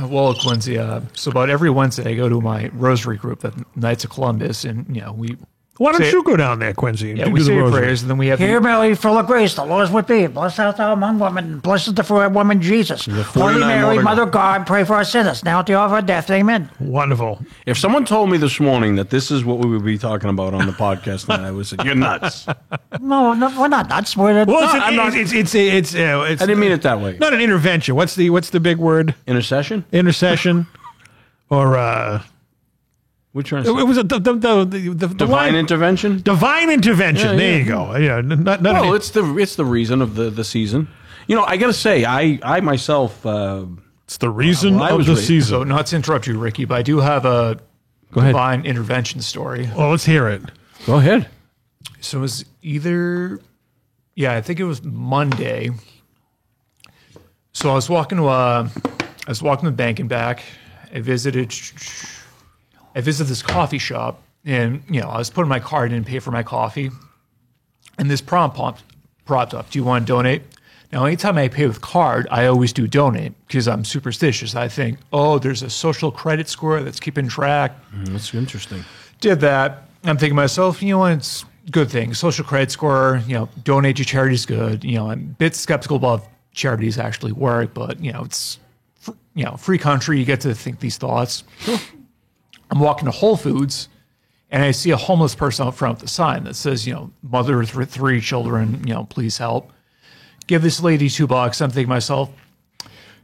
Speaker 7: Well, Quincy, so about every Wednesday I go to my rosary group, the Knights of Columbus, and we
Speaker 2: Why don't
Speaker 7: say-
Speaker 2: you go down there, Quincy? and
Speaker 7: yeah,
Speaker 2: do
Speaker 7: we
Speaker 2: the
Speaker 7: say
Speaker 2: rosary?
Speaker 7: prayers, and then we have
Speaker 4: Hail Mary, full of grace, the Lord is with thee. Blessed art thou among women, blessed is the fruit of thy woman, Jesus. Holy
Speaker 3: 49
Speaker 4: Mary,
Speaker 3: more to
Speaker 4: Mother
Speaker 3: go.
Speaker 4: of God, pray for our sinners, now at the hour of our death. Amen.
Speaker 2: Wonderful.
Speaker 3: If someone told me this morning that this is what we would be talking about on the podcast tonight, I would say, you're nuts.
Speaker 4: No, we're not nuts. We're
Speaker 2: Well,
Speaker 3: I'm not-
Speaker 2: it's
Speaker 3: I didn't mean it that way.
Speaker 2: not an intervention. What's the big word?
Speaker 3: Intercession?
Speaker 2: Intercession, or
Speaker 3: Which one?
Speaker 2: it was the
Speaker 3: Divine
Speaker 2: line-
Speaker 3: intervention?
Speaker 2: divine intervention.
Speaker 3: Yeah,
Speaker 2: there
Speaker 3: yeah.
Speaker 2: you go. Yeah, not
Speaker 3: Well,
Speaker 2: an,
Speaker 3: it's the reason of the season. I got to say, I myself.
Speaker 2: it's the reason
Speaker 3: I
Speaker 2: of
Speaker 3: was
Speaker 2: the
Speaker 3: raised-
Speaker 2: season.
Speaker 7: So, not to interrupt you, Ricky, but I do have a
Speaker 3: ahead.
Speaker 7: divine intervention story.
Speaker 2: Well, let's hear it.
Speaker 3: Go ahead.
Speaker 7: So it was I think it was Monday. So I was walking to the bank and back. I visited this coffee shop, and I was putting my card in and pay for my coffee, and this prompt popped up. Do you want to donate? Now, anytime I pay with card, I always do donate because I'm superstitious. I think, there's a social credit score that's keeping track.
Speaker 3: That's interesting.
Speaker 7: Did that. I'm thinking to myself, you know what, it's a good thing. Social credit score, donate to charity is good. I'm a bit skeptical about charities actually work, but it's free country. You get to think these thoughts. I'm walking to Whole Foods, and I see a homeless person out front with a sign that says, mother with 3 children, please help. Give this lady $2. I'm thinking to myself,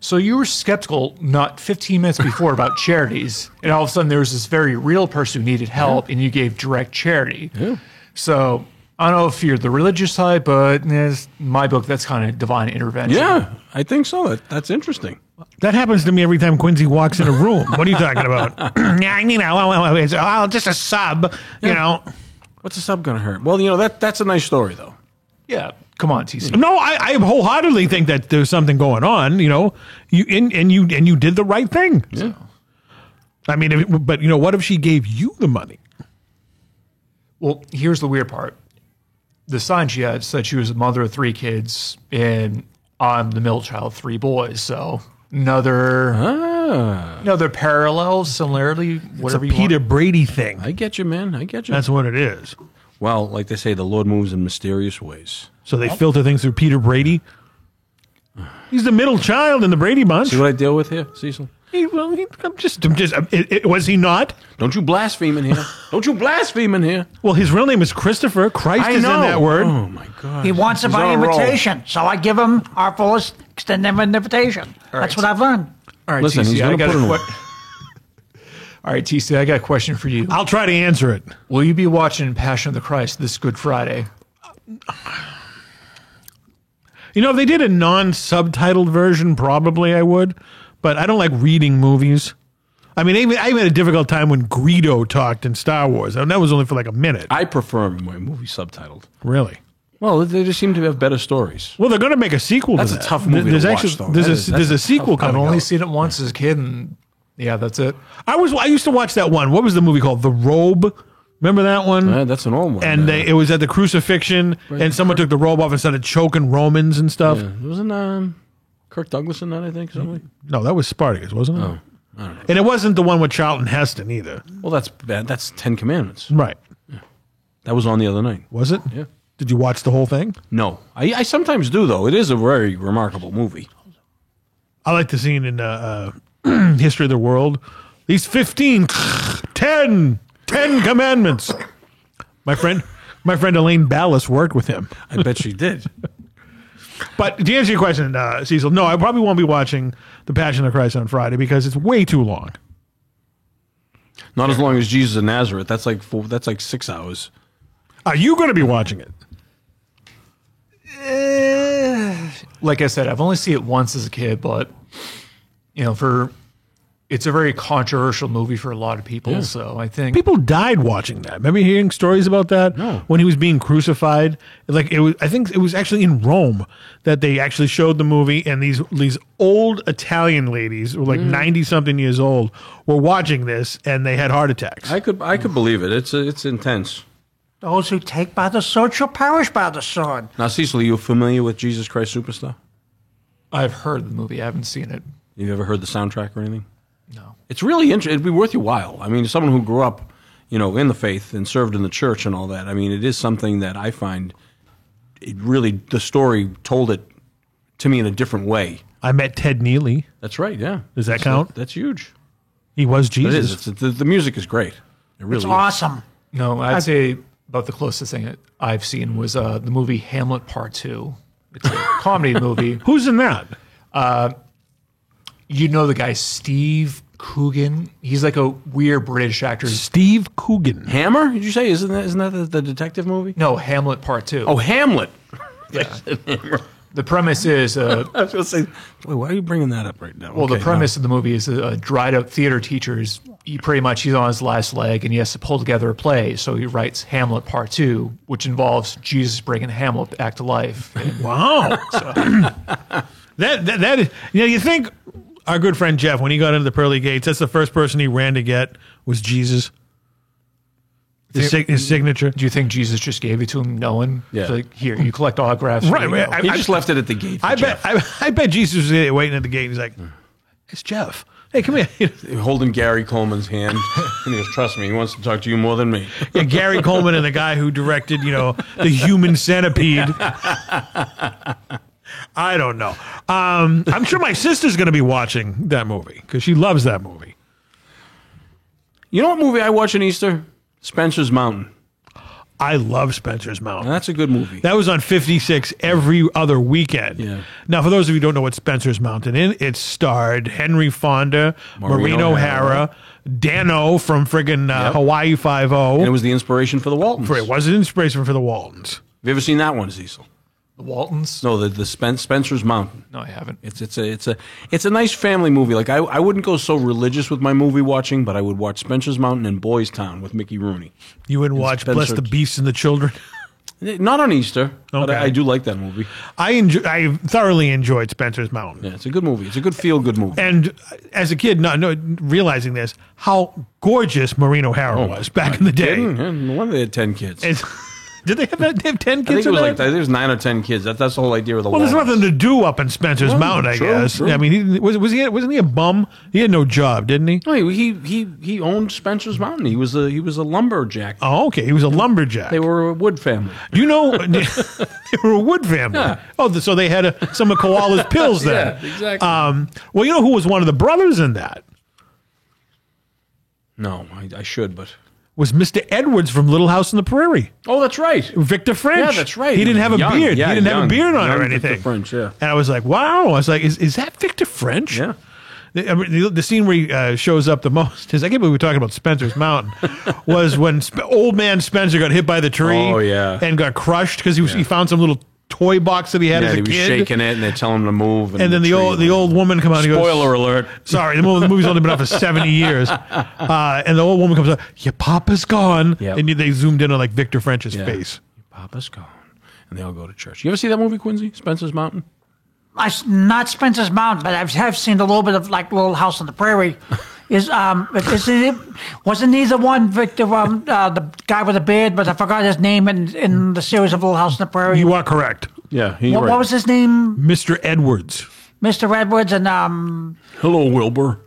Speaker 7: so you were skeptical not 15 minutes before about charities, and all of a sudden there was this very real person who needed help, and you gave direct charity. Yeah. So I don't know if you're the religious side, but in my book, that's kind of divine intervention.
Speaker 3: Yeah, I think so. That's interesting.
Speaker 2: That happens to me every time Quincy walks in a room. What are you talking about? Yeah, just a sub,
Speaker 3: What's a sub going to hurt? Well, that's a nice story, though.
Speaker 7: Yeah. Come on, TC.
Speaker 2: No, I wholeheartedly think that there's something going on. You did the right thing.
Speaker 3: Yeah.
Speaker 2: I mean, but what if she gave you the money?
Speaker 7: Well, here's the weird part. The sign she had said she was a mother of 3 kids, and I'm the middle child of 3 boys. So another parallel, similarly, whatever
Speaker 2: it's a Peter Brady thing.
Speaker 3: I get you, man. I get you.
Speaker 2: That's what it is.
Speaker 3: Well, like they say, the Lord moves in mysterious ways.
Speaker 2: So they filter things through Peter Brady. He's the middle child in the Brady bunch.
Speaker 3: See what I deal with here, Cecil?
Speaker 2: Was he not?
Speaker 3: Don't you blaspheme in here. Don't you blaspheme in here.
Speaker 2: Well, his real name is Christopher. Christ is in that word.
Speaker 3: Oh, my God.
Speaker 4: He wants it by invitation, so I give him our fullest, extend him an invitation. That's what I've learned.
Speaker 7: All right,
Speaker 3: listen,
Speaker 7: TC,
Speaker 3: All
Speaker 7: right, TC, I got a question for you.
Speaker 2: I'll try to answer it.
Speaker 7: Will you be watching Passion of the Christ this Good Friday?
Speaker 2: If they did a non-subtitled version, probably I would. But I don't like reading movies. I mean, I even had a difficult time when Greedo talked in Star Wars, and that was only for like a minute.
Speaker 3: I prefer my movie subtitled.
Speaker 2: Really?
Speaker 3: Well, they just seem to have better stories.
Speaker 2: Well, they're going to make a sequel to that.
Speaker 3: That's a tough movie to watch, though.
Speaker 2: There's a sequel coming
Speaker 7: I've only
Speaker 2: out.
Speaker 7: seen it once as a kid, and yeah, that's it.
Speaker 2: I used to watch that one. What was the movie called? The Robe. Remember that one?
Speaker 3: That's an old one.
Speaker 2: And it was at the crucifixion, and someone took the robe off and started choking Romans and stuff.
Speaker 3: Yeah. It wasn't Kirk Douglas in that, I think, something?
Speaker 2: No, that was Spartacus, wasn't it?
Speaker 3: Oh, I don't know.
Speaker 2: And it wasn't the one with Charlton Heston either.
Speaker 3: Well, that's bad. That's 10 Commandments.
Speaker 2: Right.
Speaker 3: Yeah. That was on the other night.
Speaker 2: Was it?
Speaker 3: Yeah.
Speaker 2: Did you watch the whole thing?
Speaker 3: No. I sometimes do, though. It is a very remarkable movie.
Speaker 2: I like the scene in History of the World. These 10 commandments. My friend Elaine Ballas worked with him.
Speaker 3: I bet she did.
Speaker 2: But to answer your question, Cecil, no, I probably won't be watching The Passion of Christ on Friday because it's way too long.
Speaker 3: Not as long as Jesus of Nazareth. That's like 6 hours.
Speaker 2: Are you going to be watching it?
Speaker 7: Like I said, I've only seen it once as a kid, but it's a very controversial movie for a lot of people. Yeah. So I think
Speaker 2: people died watching that. Remember hearing stories about that?
Speaker 3: No.
Speaker 2: When he was being crucified, I think it was actually in Rome that they actually showed the movie, and these old Italian ladies, who were like 90-something years old, were watching this, and they had heart attacks.
Speaker 3: I could believe it. It's intense.
Speaker 4: Those who take by the sword shall perish by the sword.
Speaker 3: Now, Cecil, are you familiar with Jesus Christ Superstar?
Speaker 7: I've heard the movie. I haven't seen it.
Speaker 3: You ever heard the soundtrack or anything?
Speaker 7: No.
Speaker 3: It's really interesting. It'd be worth your while. I mean, someone who grew up, in the faith and served in the church and all that. I mean, it is something that I find the story told it to me in a different way.
Speaker 2: I met Ted Neely.
Speaker 3: That's right, yeah.
Speaker 2: Does that count?
Speaker 3: That's huge.
Speaker 2: He was Jesus.
Speaker 3: It is. The music is great. It really
Speaker 4: It's
Speaker 3: is.
Speaker 4: awesome.
Speaker 7: No, I'd say about the closest thing I've seen was the movie Hamlet Part 2. It's a comedy movie.
Speaker 2: Who's in that?
Speaker 7: You know the guy Steve Coogan? He's like a weird British actor.
Speaker 2: Steve Coogan.
Speaker 3: Hammer? Did you say? Isn't that the detective movie?
Speaker 7: No, Hamlet Part 2.
Speaker 3: Oh, Hamlet.
Speaker 7: Yeah. The premise is...
Speaker 3: I was going to say, wait, why are you bringing that up right now?
Speaker 7: Well, the premise of the movie is a dried-up theater teacher. He's on his last leg, and he has to pull together a play. So he writes Hamlet Part 2, which involves Jesus bringing Hamlet back to life.
Speaker 2: Wow. That is, you think our good friend Jeff, when he got into the pearly gates, that's the first person he ran to get was Jesus. His signature.
Speaker 7: Do you think Jesus just gave it to him knowing?
Speaker 3: Yeah.
Speaker 7: Like, here, you collect autographs.
Speaker 2: Right.
Speaker 3: He just left it at the gate.
Speaker 2: I bet Jesus was waiting at the gate. He's like, it's Jeff. Hey, come here.
Speaker 3: Holding Gary Coleman's hand. And he goes, trust me, he wants to talk to you more than me.
Speaker 2: Yeah, Gary Coleman and the guy who directed, the Human Centipede. I don't know. I'm sure my sister's going to be watching that movie because she loves that movie.
Speaker 3: You know what movie I watch in Easter? Spencer's Mountain.
Speaker 2: I love Spencer's Mountain.
Speaker 3: Now, that's a good movie.
Speaker 2: That was on 56 every other weekend.
Speaker 3: Yeah.
Speaker 2: Now, for those of you who don't know what Spencer's Mountain is, it starred Henry Fonda, Maureen O'Hara, Dano from friggin' Hawaii Five-0.
Speaker 3: And it was the inspiration for the Waltons.
Speaker 2: It was an inspiration for the Waltons.
Speaker 3: Have you ever seen that one, Cecil?
Speaker 7: The Waltons?
Speaker 3: No, the Spencer's Mountain.
Speaker 7: No, I haven't.
Speaker 3: It's a nice family movie. Like I wouldn't go so religious with my movie watching, but I would watch Spencer's Mountain and Boys Town with Mickey Rooney.
Speaker 2: You wouldn't watch Bless the Beasts and the Children?
Speaker 3: Not on Easter, but
Speaker 2: Okay.
Speaker 3: I do like that movie.
Speaker 2: I thoroughly enjoyed Spencer's Mountain.
Speaker 3: Yeah, it's a good movie. It's a good feel-good movie.
Speaker 2: And as a kid, not realizing this, how gorgeous Maureen O'Hara was back in the day.
Speaker 3: Yeah, no wonder they had 10 kids.
Speaker 2: Did they have 10
Speaker 3: I
Speaker 2: kids
Speaker 3: think it
Speaker 2: in
Speaker 3: was
Speaker 2: that?
Speaker 3: there's 9 or 10 kids. That's the whole idea of the
Speaker 2: Well, there's
Speaker 3: Waltons.
Speaker 2: nothing to do up in Spencer's Mountain, I
Speaker 3: true,
Speaker 2: guess.
Speaker 3: true.
Speaker 2: I mean, wasn't he a bum? He had no job, didn't he?
Speaker 3: No, he owned Spencer's Mountain. He was a lumberjack.
Speaker 2: Oh, okay. He was a lumberjack.
Speaker 3: They were a wood family.
Speaker 2: Do you know they were a wood family?
Speaker 3: Yeah.
Speaker 2: Oh, so they had some of Koala's pills then.
Speaker 3: Yeah, exactly.
Speaker 2: Well, you know who was one of the brothers in that?
Speaker 3: No, I should, but
Speaker 2: Was Mr. Edwards from Little House on the Prairie.
Speaker 3: oh, that's right.
Speaker 2: Victor French.
Speaker 3: Yeah, that's right.
Speaker 2: He didn't have a
Speaker 3: Young.
Speaker 2: beard.
Speaker 3: Yeah,
Speaker 2: he didn't have a
Speaker 3: young.
Speaker 2: beard on or
Speaker 3: Young
Speaker 2: anything.
Speaker 3: Victor French, yeah.
Speaker 2: And I was like, wow. I was like, is that Victor French?
Speaker 3: Yeah.
Speaker 2: I mean, the scene where he shows up the most is, I can't believe we're talking about Spencer's Mountain, was when old man Spencer got hit by the tree.
Speaker 3: Oh, yeah.
Speaker 2: And got crushed because he found some little toy box that he had
Speaker 3: Yeah,
Speaker 2: as a
Speaker 3: he was
Speaker 2: kid.
Speaker 3: shaking it, and they tell him to move.
Speaker 2: And then the
Speaker 3: tree-
Speaker 2: old woman come out and goes,
Speaker 3: Spoiler alert.
Speaker 2: sorry, the movie's only been out for 70 years. And the old woman comes out, your papa's gone.
Speaker 3: Yep.
Speaker 2: And they zoomed in on like Victor French's
Speaker 3: Yeah.
Speaker 2: face.
Speaker 3: Papa's gone. And they all go to church. You ever see that movie, Quincy? Spencer's Mountain?
Speaker 4: Not Spencer's Mountain, but I have seen a little bit of like Little House on the Prairie. Wasn't he the one, Victor, the guy with the beard, but I forgot his name in the series of Little House on the Prairie.
Speaker 2: You are correct.
Speaker 3: Yeah.
Speaker 4: What was his name?
Speaker 2: Mr. Edwards.
Speaker 4: Mr. Edwards, and
Speaker 3: Hello, Wilbur.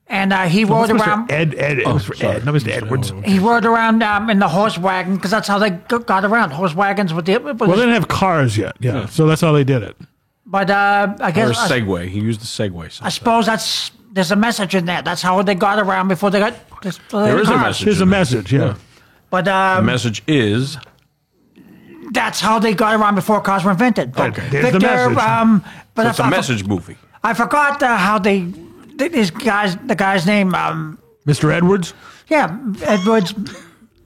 Speaker 4: he rode
Speaker 2: What's
Speaker 4: around.
Speaker 2: Mr. Ed. It was for
Speaker 3: sorry.
Speaker 2: Ed, not Mr. Edwards.
Speaker 4: He rode around in the horse wagon because that's how they got around. Horse wagons with the.
Speaker 2: Well, they didn't have cars yet. Yeah. So that's how they did it.
Speaker 4: But I
Speaker 3: Or
Speaker 4: guess
Speaker 3: a Segway. He used the Segway.
Speaker 4: I suppose there's a message in there. That's how they got around before they got.
Speaker 3: There is a message.
Speaker 2: There's a message, yeah.
Speaker 4: But
Speaker 3: The message is
Speaker 4: that's how they got around before cars were invented.
Speaker 2: Okay, there's the message.
Speaker 4: But
Speaker 3: it's a message movie.
Speaker 4: I forgot how the guy's name.
Speaker 2: Mr. Edwards?
Speaker 4: Yeah, Edwards,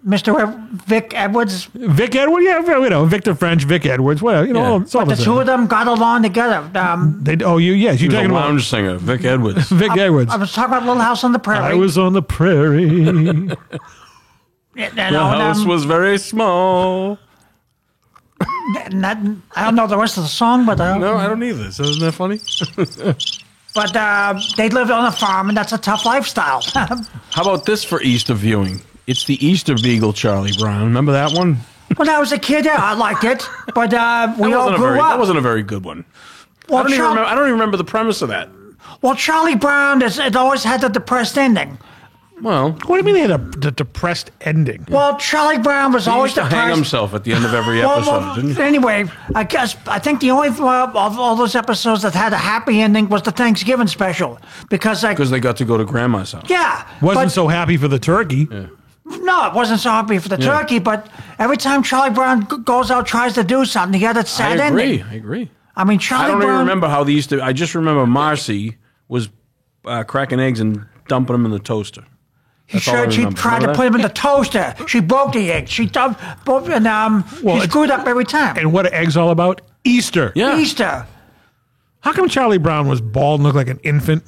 Speaker 4: Vic Edwards.
Speaker 2: Vic Edwards? Yeah, Victor French, Vic Edwards. Well,
Speaker 3: Yeah.
Speaker 2: it's all
Speaker 4: The
Speaker 2: the
Speaker 4: two
Speaker 2: same.
Speaker 4: of them got along together.
Speaker 2: Yes,
Speaker 3: He
Speaker 2: you're
Speaker 3: was a
Speaker 2: talking about
Speaker 3: lounge singer, Vic Edwards.
Speaker 2: Vic Edwards.
Speaker 4: I was talking about Little House on the Prairie.
Speaker 2: I was on the prairie.
Speaker 4: And,
Speaker 3: The house was very small.
Speaker 4: I don't know the rest of the song, but
Speaker 3: No, I don't either. So isn't that funny?
Speaker 4: they lived on a farm, and that's a tough lifestyle.
Speaker 3: How about this for Easter viewing? It's the Easter Beagle, Charlie Brown. Remember that one?
Speaker 4: When I was a kid, yeah, I liked it, but we
Speaker 3: That
Speaker 4: all
Speaker 3: wasn't,
Speaker 4: grew up.
Speaker 3: that wasn't a very good one.
Speaker 4: Well,
Speaker 3: I don't even remember the premise of that.
Speaker 4: Well, Charlie Brown, it always had the depressed ending.
Speaker 3: Well,
Speaker 2: What do you mean they had a depressed ending?
Speaker 4: Well, Charlie Brown was
Speaker 3: he
Speaker 4: always
Speaker 3: used to
Speaker 4: depressed.
Speaker 3: hang himself at the end of every episode, didn't he?
Speaker 4: Anyway, I think the only of all those episodes that had a happy ending was the Thanksgiving special because
Speaker 3: Because they got to go to Grandma's house.
Speaker 4: yeah,
Speaker 2: Wasn't
Speaker 4: but-
Speaker 2: so happy for the turkey.
Speaker 4: No, it wasn't so happy for the turkey, but every time Charlie Brown goes out, tries to do something, he had a sad ending.
Speaker 3: I agree.
Speaker 4: I mean,
Speaker 3: I
Speaker 4: Charlie
Speaker 3: don't
Speaker 4: Brown.
Speaker 3: even remember how they used to. I just remember Marcy was cracking eggs and dumping them in the toaster. That's all I
Speaker 4: She
Speaker 3: remember.
Speaker 4: tried to
Speaker 3: Remember
Speaker 4: put him in the toaster. She broke the egg. She dumped, and he screwed up every time.
Speaker 2: And what are eggs all about? Easter.
Speaker 3: Yeah.
Speaker 4: Easter.
Speaker 2: How come Charlie Brown was bald and looked like an infant?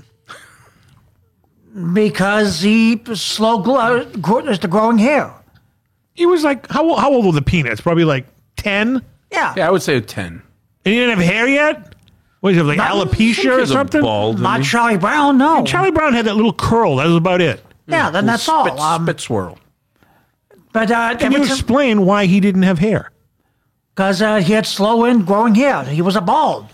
Speaker 4: Because he is the growing hair.
Speaker 2: He was like, how old were the peanuts? Probably like 10?
Speaker 4: Yeah.
Speaker 3: Yeah, I would say a 10.
Speaker 2: And he didn't have hair yet? What did he have, like alopecia or
Speaker 3: Kids are
Speaker 2: something?
Speaker 3: bald,
Speaker 4: Not
Speaker 3: didn't he?
Speaker 4: Charlie Brown, no.
Speaker 2: Charlie Brown had that little curl. That was about it.
Speaker 4: Yeah, then that's all.
Speaker 3: Spit swirl.
Speaker 4: But
Speaker 2: Can you explain why he didn't have hair?
Speaker 4: Because he had slow in growing hair. He was a bald.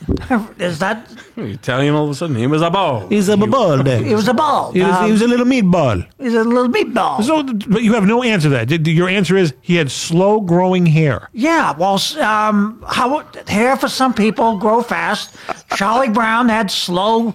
Speaker 4: Is that?
Speaker 3: Italian all of a sudden. He was a ball.
Speaker 2: He's a bald.
Speaker 4: He was a bald.
Speaker 2: He was a little meatball.
Speaker 4: He's a little meatball.
Speaker 2: So, but you have no answer to that. Your answer is he had slow growing hair.
Speaker 4: Yeah, well, how hair for some people grow fast. Charlie Brown had slow.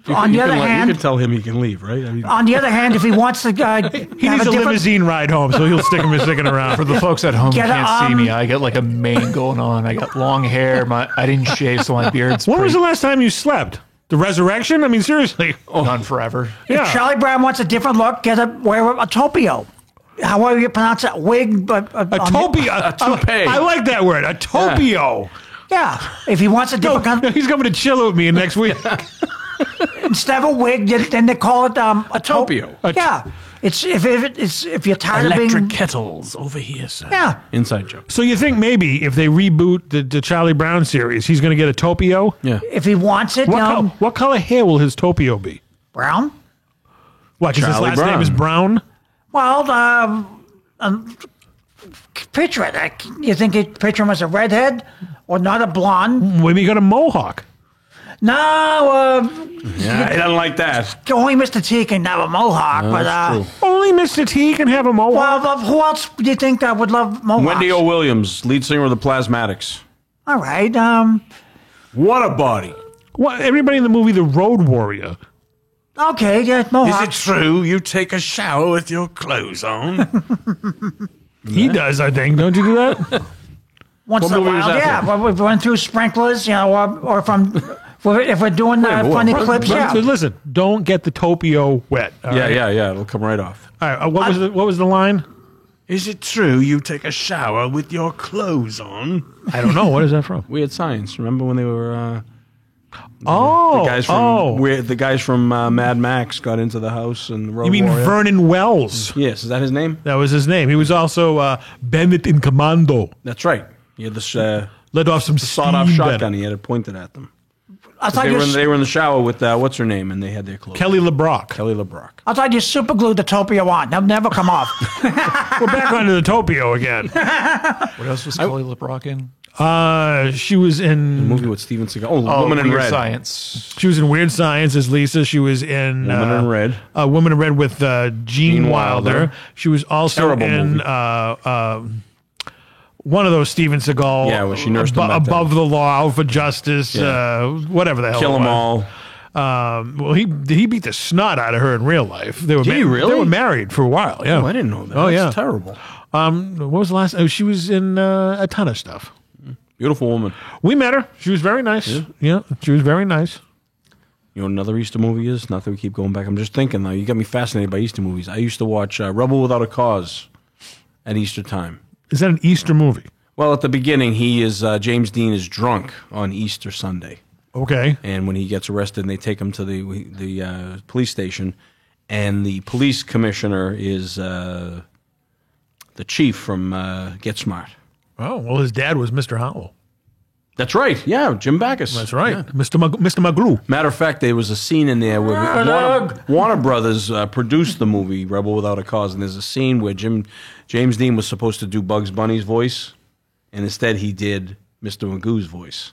Speaker 4: On the other hand,
Speaker 3: you can tell him he can leave, right? I mean,
Speaker 4: on the other hand, if he wants to,
Speaker 2: He
Speaker 4: have
Speaker 2: needs a
Speaker 4: different,
Speaker 2: limousine ride home, so he'll sticking around.
Speaker 7: For the folks at home who
Speaker 4: Get
Speaker 7: can't see me, I got like a mane going on. I got long hair. I didn't shave, so my beard's
Speaker 2: When was the last time you slept? The resurrection? I mean, seriously.
Speaker 7: gone forever.
Speaker 2: Yeah.
Speaker 4: if Charlie Brown wants a different look, wear a topio. However you pronounce it, wig, but
Speaker 2: A toupee.
Speaker 3: a toupee.
Speaker 2: I like that word. A topio.
Speaker 4: yeah. If he wants a different kind,
Speaker 2: He's coming to chill with me next week.
Speaker 4: instead of a wig, then they call it a
Speaker 3: topio.
Speaker 4: Yeah, it's if you're tired of being
Speaker 3: kettles over here, sir.
Speaker 4: yeah.
Speaker 3: Inside joke.
Speaker 2: So you think maybe if they reboot the Charlie Brown series, he's going to get a topio?
Speaker 3: Yeah.
Speaker 4: If he wants it,
Speaker 2: What color hair will his topio be?
Speaker 4: brown.
Speaker 2: What, 'cause his
Speaker 3: Charlie
Speaker 2: last name
Speaker 3: Brown.
Speaker 2: is Brown?
Speaker 4: Well, picture it. You think he'd picture him as a redhead or not a blonde?
Speaker 2: Maybe he got a mohawk.
Speaker 4: No,
Speaker 3: Yeah, he doesn't like that.
Speaker 4: only Mr. T can have a mohawk. but
Speaker 3: That's true.
Speaker 2: Only Mr. T can have a mohawk.
Speaker 4: well, who else do you think would love mohawks?
Speaker 3: Wendy O. Williams, lead singer of the Plasmatics.
Speaker 4: All right.
Speaker 3: What a body.
Speaker 2: What, everybody in the movie The Road Warrior.
Speaker 4: Okay. Yeah, mohawks.
Speaker 3: true you take a shower with your clothes on?
Speaker 2: He does, I think. Don't you do that?
Speaker 4: Once
Speaker 3: What
Speaker 4: in a
Speaker 3: movie was
Speaker 4: while,
Speaker 3: that
Speaker 4: yeah.
Speaker 3: from?
Speaker 4: Well, we've run through sprinklers, or from. If we're doing funny clips,
Speaker 2: But
Speaker 4: yeah.
Speaker 2: listen, don't get the topio wet. all right?
Speaker 3: Yeah, it'll come right off.
Speaker 2: All right, what was the line?
Speaker 3: Is it true you take a shower with your clothes on?
Speaker 2: I don't know. What is that from?
Speaker 3: Weird Science. Remember when they were
Speaker 2: Oh,
Speaker 3: the guys from Mad Max got into the house and the Road
Speaker 2: You mean
Speaker 3: Warrior?
Speaker 2: Vernon Wells?
Speaker 3: Yes, is that his name?
Speaker 2: That was his name. He was also Bennett in Commando.
Speaker 3: That's right. He had this
Speaker 2: Let off some
Speaker 3: sawed-off
Speaker 2: steam
Speaker 3: shotgun.
Speaker 2: Bennett.
Speaker 3: He had it pointed at them.
Speaker 4: I thought
Speaker 3: They were in the shower with what's her name, and they had their clothes.
Speaker 2: Kelly LeBrock.
Speaker 3: Kelly LeBrock.
Speaker 4: I thought you super glued the topio on. They'll never come off.
Speaker 2: We're back onto the topio again.
Speaker 7: What else was Kelly LeBrock in?
Speaker 2: She was in
Speaker 3: Movie with Steven Seagal. Oh, Woman in
Speaker 7: Weird
Speaker 3: Red.
Speaker 7: Science.
Speaker 2: She was in Weird Science as Lisa. She was in
Speaker 3: Woman in Red.
Speaker 2: Woman in Red with Gene
Speaker 3: Gene
Speaker 2: Wilder.
Speaker 3: Wilder.
Speaker 2: She was also
Speaker 3: Terrible
Speaker 2: in
Speaker 3: movie.
Speaker 2: one of those Steven Seagal.
Speaker 3: Yeah, where she nursed him back
Speaker 2: Above
Speaker 3: then.
Speaker 2: the Law, for Justice,
Speaker 3: Yeah.
Speaker 2: whatever the hell.
Speaker 3: Kill
Speaker 2: it
Speaker 3: them
Speaker 2: was.
Speaker 3: all.
Speaker 2: Well, he beat the snot out of her in real life. They were
Speaker 3: Did he really?
Speaker 2: They were married for a while. Yeah.
Speaker 3: Oh, I didn't know that.
Speaker 2: Oh,
Speaker 3: That's
Speaker 2: yeah.
Speaker 3: terrible.
Speaker 2: What was the last? Oh, she was in a ton of stuff.
Speaker 3: Beautiful woman.
Speaker 2: We met her. She was very nice. Yeah, she was very nice.
Speaker 3: You know what another Easter movie is? Not that we keep going back. I'm just thinking, though. You got me fascinated by Easter movies. I used to watch Rebel Without a Cause at Easter time.
Speaker 2: Is that an Easter movie?
Speaker 3: Well, at the beginning, James Dean is drunk on Easter Sunday.
Speaker 2: Okay.
Speaker 3: And when he gets arrested, and they take him to the police station, and the police commissioner is the chief from Get Smart.
Speaker 2: Oh, well, his dad was Mr. Howell.
Speaker 3: That's right. Yeah, Jim Backus.
Speaker 2: That's right.
Speaker 3: Yeah.
Speaker 2: Mr. Magoo.
Speaker 3: Matter of fact, there was a scene in there where Warner Brothers produced the movie Rebel Without a Cause, and there's a scene where James Dean was supposed to do Bugs Bunny's voice, and instead he did Mr. Magoo's voice.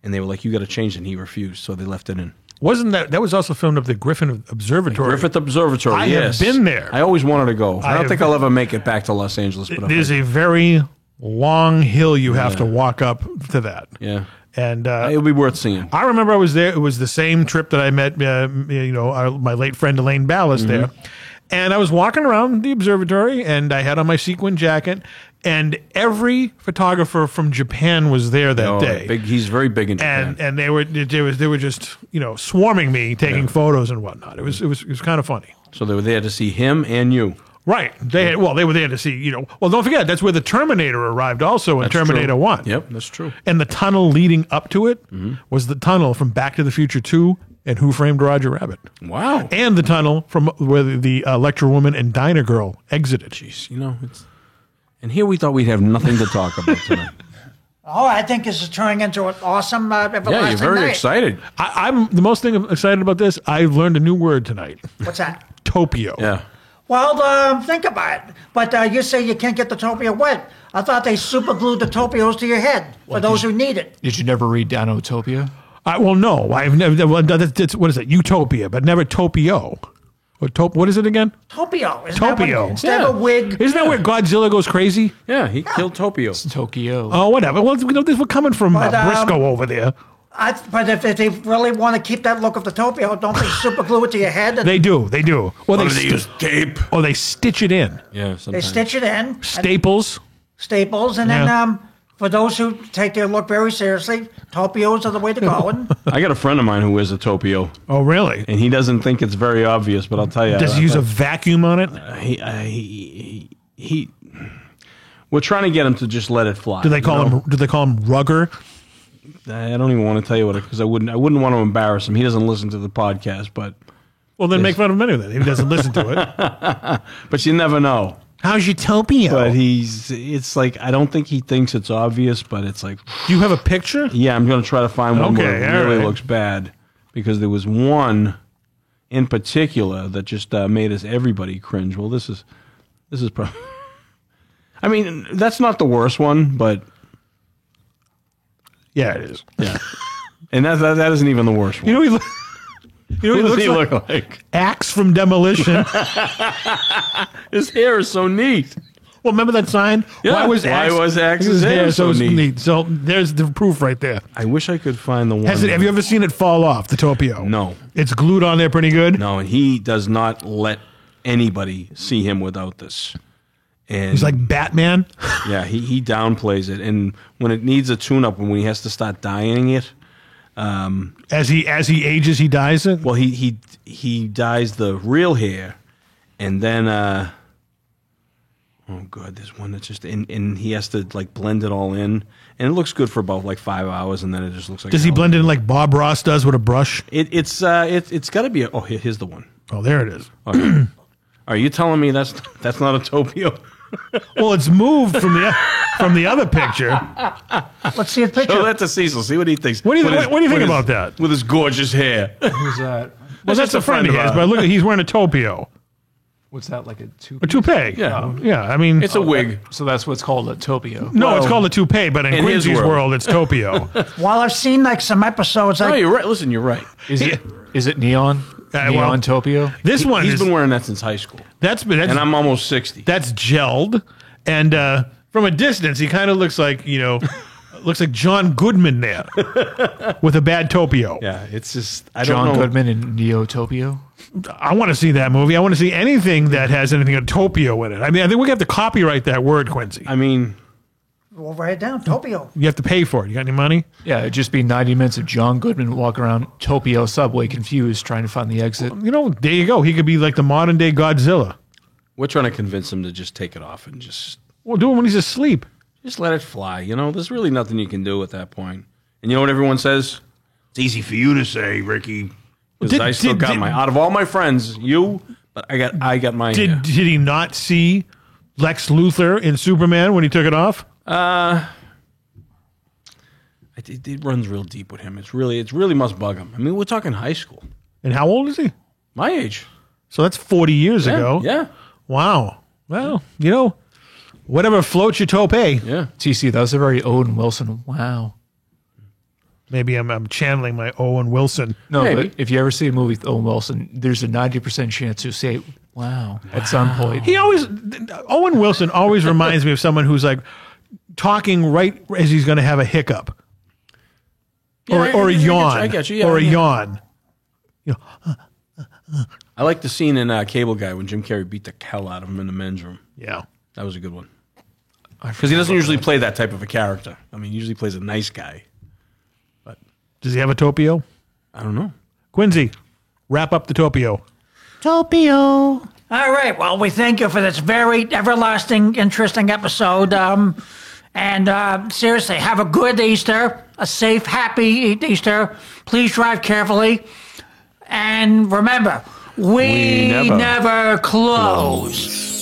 Speaker 3: And they were like, you got to change it, and he refused, so they left it in.
Speaker 2: Wasn't that was also filmed at the Griffin Observatory?
Speaker 3: Griffith Observatory,
Speaker 2: I
Speaker 3: yes.
Speaker 2: have been there.
Speaker 3: I always wanted to go. I don't
Speaker 2: have
Speaker 3: think I'll ever make it back to Los Angeles. But
Speaker 2: There's a very long hill you have to walk up to that.
Speaker 3: yeah,
Speaker 2: And
Speaker 3: it'll be worth seeing.
Speaker 2: I remember I was there. It was the same trip that I met, my late friend Elaine Ballas
Speaker 3: Mm-hmm.
Speaker 2: there. And I was walking around the observatory, and I had on my sequin jacket, and every photographer from Japan was there that day.
Speaker 3: He's very big in Japan.
Speaker 2: And they were just swarming me, taking photos and whatnot. It was kind of funny.
Speaker 3: So they were there to see him and you.
Speaker 2: Right. They were there to see, well, don't forget, that's where the Terminator arrived also in
Speaker 3: That's
Speaker 2: Terminator
Speaker 3: true.
Speaker 2: 1.
Speaker 3: Yep, that's true.
Speaker 2: And the tunnel leading up to it was the tunnel from Back to the Future 2 and Who Framed Roger Rabbit.
Speaker 3: Wow.
Speaker 2: And the tunnel from where the lecture woman and diner girl exited.
Speaker 3: Jeez, and here we thought we'd have nothing to talk about tonight.
Speaker 4: Oh, I think this is turning into an awesome everlasting
Speaker 3: Yeah, you're very
Speaker 4: night.
Speaker 3: excited.
Speaker 2: I'm the most thing I'm excited about this. I learned a new word tonight.
Speaker 4: What's that?
Speaker 2: Topio.
Speaker 3: Yeah.
Speaker 4: Well, think about it. But you say you can't get the topio wet. I thought they super glued the topios to your head for those who need it.
Speaker 7: Did you never read Danotopia?
Speaker 2: Well, no. I've never. Well, what is it? Utopia, but never Topio. What is it again?
Speaker 4: Topio.
Speaker 2: Topio.
Speaker 4: Instead of a wig.
Speaker 2: Isn't that where Godzilla goes crazy?
Speaker 3: Yeah, he killed Topio.
Speaker 7: It's Tokyo.
Speaker 2: Oh, whatever. Well, we're coming from
Speaker 4: But,
Speaker 2: Briscoe over there.
Speaker 4: But if they really want to keep that look of the topio, don't they super glue it to your head? And
Speaker 2: They do. Well,
Speaker 3: Or they use tape.
Speaker 2: or they stitch it in.
Speaker 3: Yeah,
Speaker 4: they
Speaker 3: sometimes.
Speaker 4: stitch it in.
Speaker 2: Staples.
Speaker 4: Staples. And
Speaker 2: Yeah.
Speaker 4: then for those who take their look very seriously, topios are the way to go. And
Speaker 3: I got a friend of mine who wears a Topio,
Speaker 2: Oh, really?
Speaker 3: and he doesn't think it's very obvious, but I'll tell you.
Speaker 2: Does he use a vacuum on it?
Speaker 3: He we're trying to get him to just let it fly.
Speaker 2: Do they call him Rugger?
Speaker 3: I don't even want to tell you what it, because I wouldn't want to embarrass him. He doesn't listen to the podcast, but
Speaker 2: Well, then make fun of him anyway. He doesn't listen to it.
Speaker 3: but you never know.
Speaker 2: How's your Topio?
Speaker 3: But it's like, I don't think he thinks it's obvious, but it's like,
Speaker 2: Do you have a picture?
Speaker 3: yeah, I'm going to try to find one where
Speaker 2: Okay,
Speaker 3: it
Speaker 2: all
Speaker 3: really
Speaker 2: right.
Speaker 3: looks bad, because there was one in particular that just made everybody cringe. Well, this is probably, I mean, that's not the worst one, but
Speaker 2: Yeah, it is.
Speaker 3: yeah. And that isn't even the worst one.
Speaker 2: You know he,
Speaker 3: What does
Speaker 2: looks
Speaker 3: he
Speaker 2: like
Speaker 3: look like?
Speaker 2: Axe from Demolition.
Speaker 3: His hair is so neat.
Speaker 2: Well, remember that sign?
Speaker 3: Yeah,
Speaker 2: Why was
Speaker 3: Axe's hair so neat?
Speaker 2: So there's the proof right there.
Speaker 3: I wish I could find the one.
Speaker 2: Have you ever seen it fall off, the Topio?
Speaker 3: No.
Speaker 2: It's glued on there pretty good?
Speaker 3: No, and he does not let anybody see him without this. And
Speaker 2: He's like Batman.
Speaker 3: yeah, he downplays it, and when it needs a tune-up, and when he has to start dyeing it,
Speaker 2: As he ages, he dyes it?
Speaker 3: well, he dyes the real hair, and then oh god, there's one that's just and he has to like blend it all in, and it looks good for about like 5 hours, and then it just looks like
Speaker 2: Does he blend it in like Bob Ross does with a brush?
Speaker 3: It's got to be here's the one.
Speaker 2: Oh, there it is.
Speaker 3: Okay. Are you telling me that's not a Topio?
Speaker 2: Well, it's moved from the other picture.
Speaker 4: let's see a picture.
Speaker 3: Show that to Cecil. See what he thinks.
Speaker 2: What do you
Speaker 3: With his-
Speaker 2: what do you think
Speaker 3: with his-
Speaker 2: about that?
Speaker 3: With his gorgeous hair.
Speaker 7: Who's that?
Speaker 2: Well, that's a friend of his, but look, he's wearing a Topio,
Speaker 7: What's that, like a two?
Speaker 2: a toupee.
Speaker 3: Yeah.
Speaker 2: yeah. I mean,
Speaker 3: It's a wig.
Speaker 7: So that's what's called a Topio.
Speaker 2: no, it's called a toupee, but in
Speaker 3: in his
Speaker 2: Quincy's
Speaker 3: world.
Speaker 2: world, it's Topio.
Speaker 4: Well, I've seen like some episodes.
Speaker 3: No,
Speaker 4: Like,
Speaker 3: you're right. Listen, you're right.
Speaker 7: Is it neon?
Speaker 2: well,
Speaker 7: Neon Topio?
Speaker 2: This one
Speaker 3: He's
Speaker 2: is
Speaker 3: been wearing that since high school,
Speaker 2: that's
Speaker 3: and I'm almost 60.
Speaker 2: that's gelled, and from a distance, he kind of looks like looks like John Goodman there with a bad Topio.
Speaker 3: Yeah, it's just I
Speaker 7: John
Speaker 3: don't know.
Speaker 7: Goodman and Neotopio?
Speaker 2: I want to see that movie. I want to see anything that has anything of Topio in it. I mean, I think we have to copyright that word, Quincy.
Speaker 3: I mean,
Speaker 4: we'll write it down. Topio.
Speaker 2: You have to pay for it. You got any money?
Speaker 7: Yeah, it'd just be 90 minutes of John Goodman walking around Topio subway confused trying to find the exit.
Speaker 2: There you go. He could be like the modern day Godzilla.
Speaker 3: we're trying to convince him to just take it off and just
Speaker 2: Well, do it when he's asleep.
Speaker 3: let it fly. There's really nothing you can do at that point. And you know what everyone says? It's easy for you to say, Ricky. Because
Speaker 2: Did-
Speaker 3: I still
Speaker 2: did-
Speaker 3: got
Speaker 2: did-
Speaker 3: my out of all my friends, but I got mine. here.
Speaker 2: Did he not see Lex Luthor in Superman when he took it off?
Speaker 3: It runs real deep with him. It really must bug him. I mean, we're talking high school.
Speaker 2: And how old is he?
Speaker 3: My age.
Speaker 2: So that's 40 years
Speaker 3: Yeah,
Speaker 2: ago.
Speaker 3: yeah.
Speaker 2: Wow. Well, whatever floats your toupee.
Speaker 3: Yeah.
Speaker 7: TC, that was a very Owen Wilson. Wow.
Speaker 2: Maybe I'm channeling my Owen Wilson.
Speaker 7: No,
Speaker 3: Maybe.
Speaker 7: but if you ever see a movie with Owen Wilson, there's a 90% chance you'll say, wow, at some point.
Speaker 2: Owen Wilson always reminds me of someone who's like talking right as he's going to have a hiccup. Or a yawn.
Speaker 3: I get you. Yeah,
Speaker 2: or a
Speaker 3: yeah.
Speaker 2: yawn.
Speaker 3: I like the scene in Cable Guy when Jim Carrey beat the hell out of him in the men's room.
Speaker 2: Yeah.
Speaker 3: That was a good one. Because he doesn't usually play that type of a character. I mean, he usually plays a nice guy.
Speaker 2: Does he have a Topio?
Speaker 3: I don't know.
Speaker 2: Quincy, wrap up the Topio.
Speaker 8: Topio.
Speaker 4: All right. Well, we thank you for this very everlasting, interesting episode. And seriously, have a good Easter, a safe, happy Easter. Please drive carefully. And remember, we
Speaker 3: never
Speaker 4: never close.